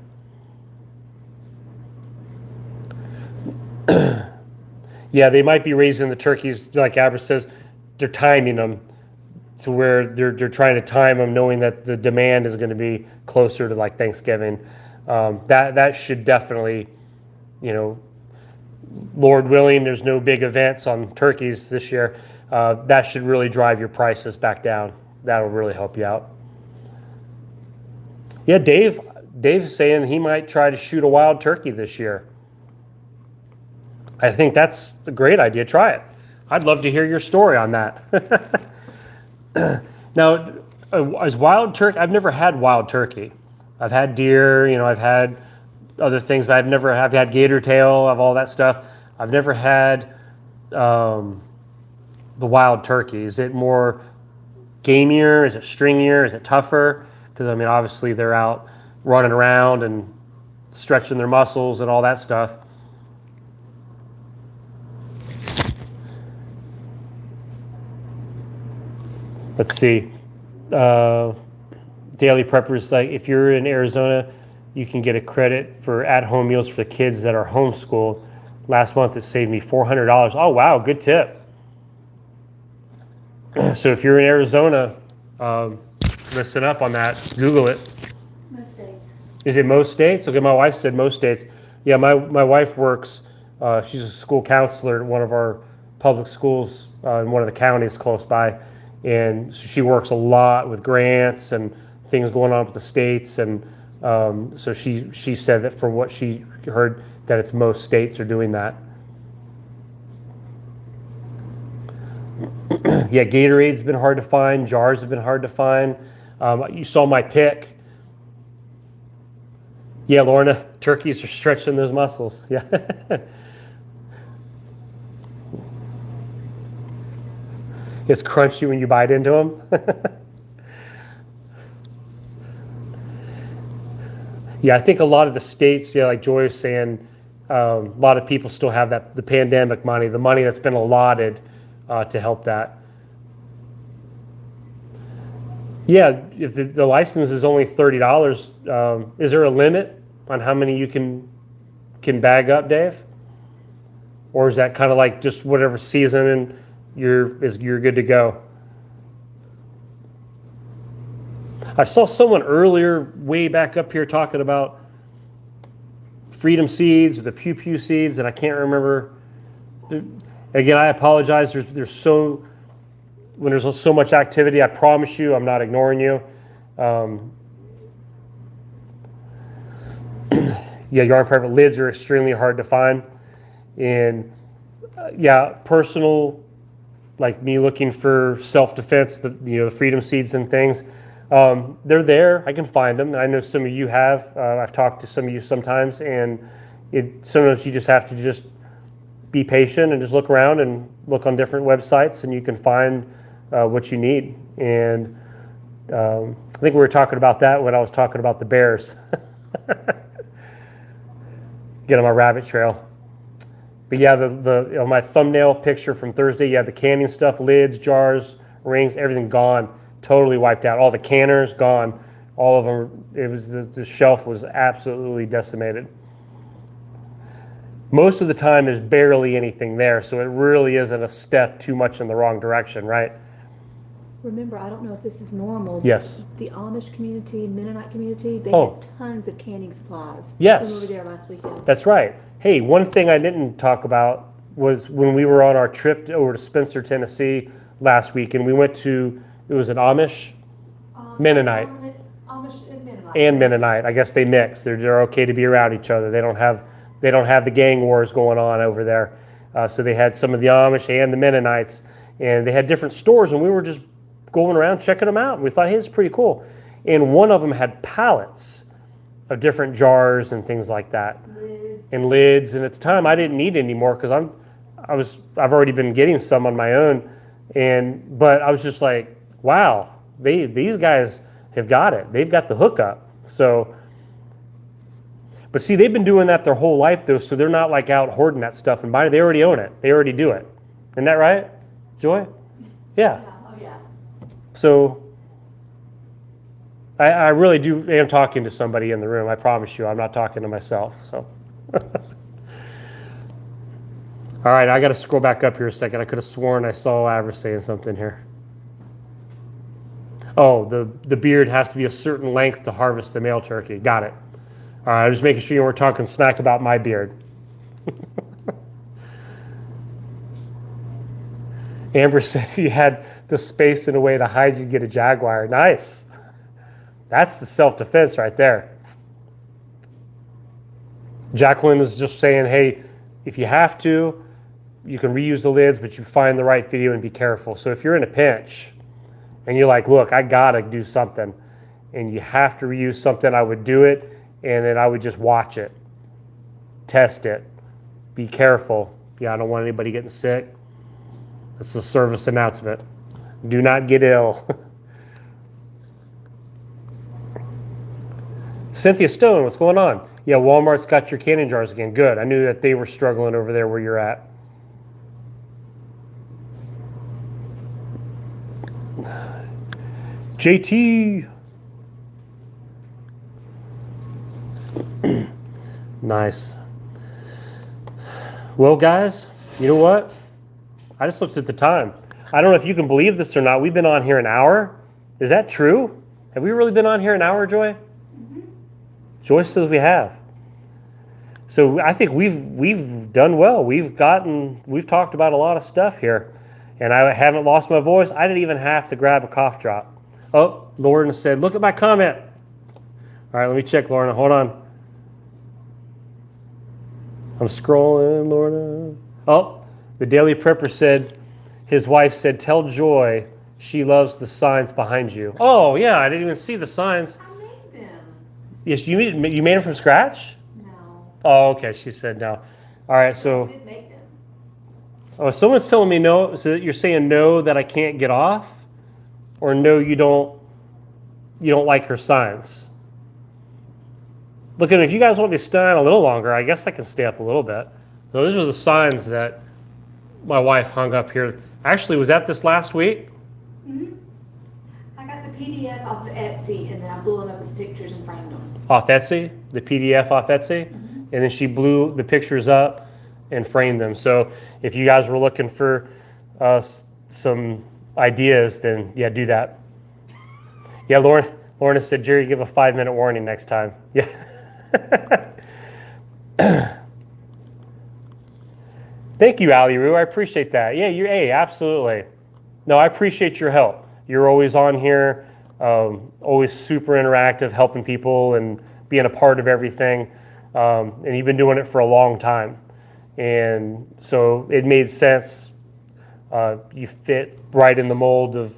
Yeah, they might be raising the turkeys, like Abra says, they're timing them to where they're trying to time them, knowing that the demand is going to be closer to like Thanksgiving. That should definitely, you know, Lord willing, there's no big events on turkeys this year. That should really drive your prices back down. That'll really help you out. Yeah, Dave's saying he might try to shoot a wild turkey this year. I think that's a great idea. Try it. I'd love to hear your story on that. Now, as wild turkey, I've never had wild turkey. I've had deer, you know, I've had other things, but I've had gator tail, I've all that stuff. I've never had the wild turkey. Is it more gamier? Is it stringier? Is it tougher? Because, I mean, obviously they're out running around and stretching their muscles and all that stuff. Let's see. Daily Preppers, like if you're in Arizona, you can get a credit for at-home meals for the kids that are homeschooled. Last month it saved me $400. Oh wow, good tip. So if you're in Arizona, listen up on that. Google it. Most states. Is it most states? Okay, my wife said most states. Yeah, my wife works. She's a school counselor at one of our public schools in one of the counties close by. And so she works a lot with grants and things going on with the states, and so she said that from what she heard that it's most states are doing that. Yeah, Gatorade's been hard to find. Jars have been hard to find. You saw my pick. Yeah, Lorna, turkeys are stretching those muscles. Yeah. It's crunchy when you bite into them. Yeah, I think a lot of the states, yeah, like Joy was saying, a lot of people still have the pandemic money, the money that's been allotted to help that. Yeah, if the license is only $30, is there a limit on how many you can bag up, Dave? Or is that kind of like just whatever season and you're good to go? I saw someone earlier way back up here talking about freedom seeds or the pew pew seeds, and I can't remember. Again, I apologize. When there's so much activity, I promise you I'm not ignoring you. Yeah, yarn private lids are extremely hard to find, and yeah, personal, like me looking for self-defense, the freedom seeds and things, they're there. I can find them. I know some of you have. I've talked to some of you sometimes, and sometimes you just have to just be patient and just look around and look on different websites, and you can find what you need. And I think we were talking about that when I was talking about the bears. Get on my rabbit trail. But yeah, my thumbnail picture from Thursday, you have the canning stuff, lids, jars, rings, everything gone, totally wiped out. All the canners gone, all of them. It was the shelf was absolutely decimated. Most of the time, there's barely anything there, so it really isn't a step too much in the wrong direction, right? Remember, I don't know if this is normal. Yes. The Amish community, Mennonite community, they Oh. had tons of canning supplies. Yes. When we were there last weekend. That's right. Hey, one thing I didn't talk about was when we were on our trip over to Spencer, Tennessee last week, and we went to, it was an Amish, Mennonite. Amish and Mennonite. And Mennonite. I guess they mix. They're okay to be around each other. They don't have the gang wars going on over there. So they had some of the Amish and the Mennonites, and they had different stores, and we were just going around checking them out. We thought, hey, it's pretty cool. and one of them had pallets of different jars and things like that, and lids. And at the time, I didn't need any more because I've already been getting some on my own, but I was just like, wow, these guys have got it. They've got the hookup. So, but see, they've been doing that their whole life though, so they're not like out hoarding that stuff and buying it. They already own it. They already do it. Isn't that right, Joy? Yeah. Oh, yeah. So I really am talking to somebody in the room. I promise you, I'm not talking to myself. So, all right, I got to scroll back up here a second. I could have sworn I saw Avra saying something here. Oh, the beard has to be a certain length to harvest the male turkey. Got it. All right, I'm just making sure you weren't talking smack about my beard. Amber said if you had the space and a way to hide, you'd get a Jaguar. Nice. That's the self-defense right there. Jacqueline was just saying, hey, if you have to, you can reuse the lids, but you find the right video and be careful. So if you're in a pinch and you're like, look, I got to do something, and you have to reuse something, I would do it, and then I would just watch it, test it, be careful. Yeah, I don't want anybody getting sick. That's a service announcement. Do not get ill. Cynthia Stone, what's going on? Yeah, Walmart's got your canning jars again. Good. I knew that they were struggling over there where you're at. JT. Nice. Well, guys, you know what? I just looked at the time. I don't know if you can believe this or not. We've been on here an hour. Is that true? Have we really been on here an hour, Joy? Mm-hmm. Joy says we have. So I think we've done well. We've talked about a lot of stuff here, and I haven't lost my voice. I didn't even have to grab a cough drop. Oh, Lorna said, look at my comment. All right, let me check, Lorna. Hold on. I'm scrolling, Lorna. Oh, the Daily Prepper said, his wife said, tell Joy she loves the signs behind you. Oh, yeah, I didn't even see the signs. I made them. Yes, you made them from scratch? No. Oh, okay, she said no. All right, so. I did make them. Oh, someone's telling me no, so you're saying no that I can't get off? Or no, you don't like her signs? Look, if you guys want me to stay on a little longer, I guess I can stay up a little bit. So those are the signs that my wife hung up here. Actually, was that this last week? Mm-hmm. I got the PDF off the Etsy, and then I blew them up as pictures and framed them. Off Etsy? The PDF off Etsy? Mm-hmm. And then she blew the pictures up and framed them. So if you guys were looking for some ideas, then yeah, do that. Yeah, Lorna said, Jerry, give a 5-minute warning next time. Yeah. Thank you, Ali Roo. I appreciate that. Yeah, hey, absolutely. No, I appreciate your help. You're always on here, always super interactive, helping people and being a part of everything. And you've been doing it for a long time. And so it made sense. You fit right in the mold of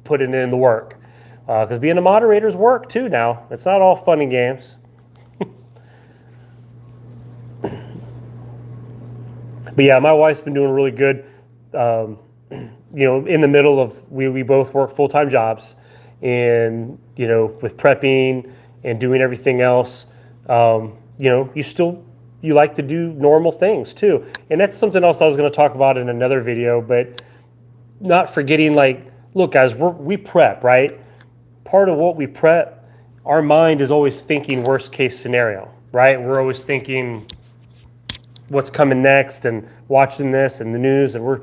putting in the work. Because being a moderator is work too now. It's not all fun and games. But yeah, my wife's been doing really good. In the middle of, we both work full-time jobs, and, with prepping and doing everything else, you like to do normal things too. And that's something else I was going to talk about in another video, but not forgetting, look guys, we prep, right? Part of what we prep, our mind is always thinking worst case scenario, right? We're always thinking what's coming next and watching this and the news, and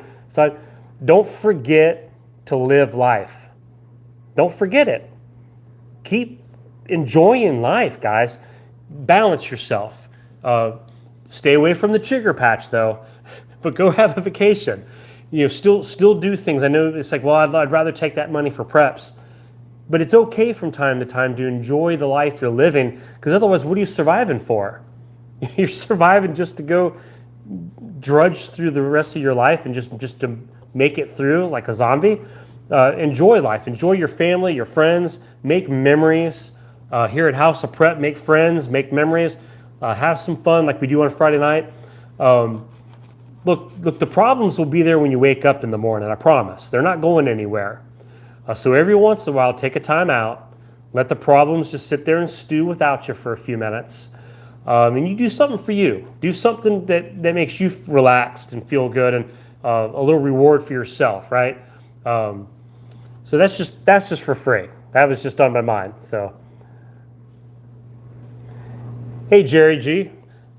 don't forget to live life. Don't forget it. Keep enjoying life, guys. Balance yourself. Stay away from the chigger patch though, but go have a vacation. Still do things. I know it's like, well, I'd rather take that money for preps. But it's okay from time to time to enjoy the life you're living, because otherwise, what are you surviving for? You're surviving just to go drudge through the rest of your life and just to make it through like a zombie. enjoy life. Enjoy your family, your friends. Make memories. Here at House of Prep, make friends, make memories. Have some fun like we do on Friday night. Look, the problems will be there when you wake up in the morning, I promise. They're not going anywhere. So every once in a while, take a time out. Let the problems just sit there and stew without you for a few minutes. And you do something for you. Do something that makes you relaxed and feel good, and a little reward for yourself, right? So that's just for free. That was just on my mind. So, hey Jerry G,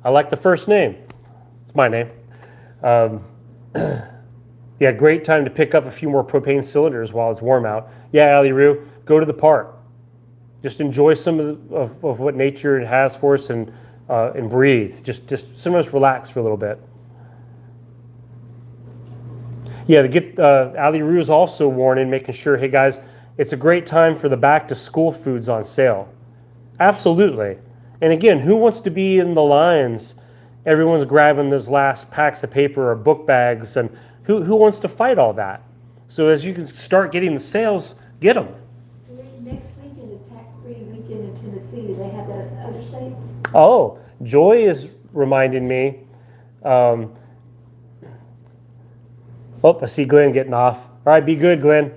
I like the first name. It's my name. Yeah, great time to pick up a few more propane cylinders while it's warm out. Yeah, Ali Roo, go to the park. Just enjoy some of what nature has for us, and breathe. Just sometimes relax for a little bit. Yeah, to get Ali Roo is also warning, making sure, hey guys, it's a great time for the back to school foods on sale. Absolutely. And again, who wants to be in the lines? Everyone's grabbing those last packs of paper or book bags, and who wants to fight all that? So as you can start getting the sales, get them. Next weekend is tax-free weekend in Tennessee. Do they have that in other states? Oh, Joy is reminding me. I see Glenn getting off. All right, be good, Glenn.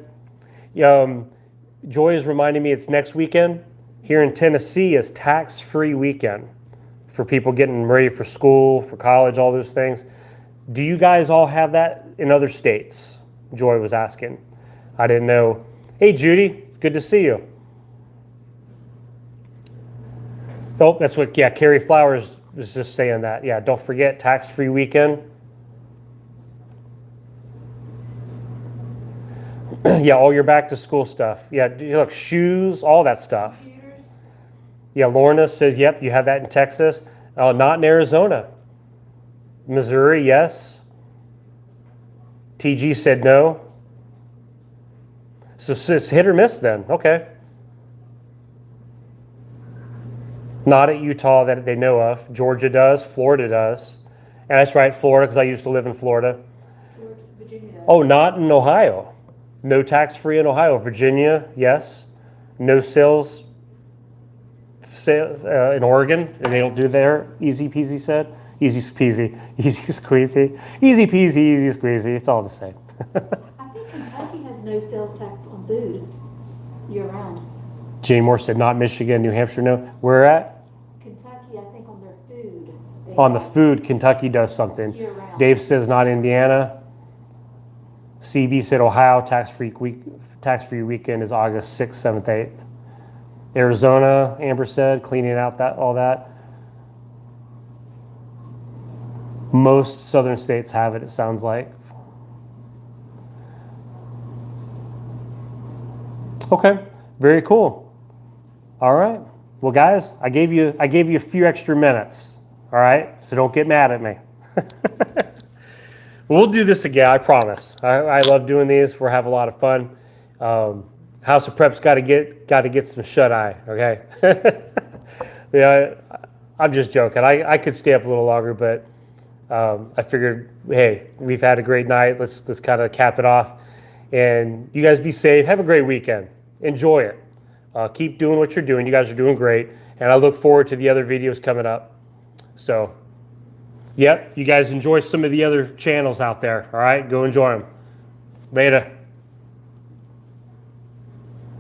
Joy is reminding me it's next weekend. Here in Tennessee is tax-free weekend for people getting ready for school, for college, all those things. Do you guys all have that in other states? Joy was asking. I didn't know. Hey, Judy, it's good to see you. Oh, that's what, yeah, Carrie Flowers was just saying that. Yeah, don't forget, tax-free weekend. Yeah, all your back-to-school stuff. Yeah, look, shoes, all that stuff. Computers? Yeah, Lorna says, yep, you have that in Texas. Not in Arizona. Missouri, yes. TG said no. So it's hit or miss then. Okay. Not at Utah that they know of. Georgia does. Florida does. And that's right, Florida, because I used to live in Florida. Virginia. Oh, not in Ohio. No tax-free in Ohio. Virginia, yes. No sales in Oregon, and they don't do there. Easy peasy said. Easy peasy. Easy squeezy. Easy peasy, easy squeezy. It's all the same. I think Kentucky has no sales tax on food year-round. Jane Moore said, not Michigan, New Hampshire, no. Where at? Kentucky, I think on their food. On the food, Kentucky does something. Year-round. Dave says not Indiana. CB said Ohio, tax-free weekend is August 6th, 7th, 8th. Arizona, Amber said, cleaning out all that. Most southern states have it sounds like. Okay, very cool. All right. Well, guys, I gave you a few extra minutes. All right, so don't get mad at me. We'll do this again, I promise. I love doing these. We'll have a lot of fun. House of Prep's got to get some shut eye. Okay. Yeah, I'm just joking. I could stay up a little longer, but I figured, hey, we've had a great night. Let's kind of cap it off. And you guys be safe. Have a great weekend. Enjoy it. Keep doing what you're doing. You guys are doing great. And I look forward to the other videos coming up. So, yep, you guys enjoy some of the other channels out there. All right, go enjoy them. Later.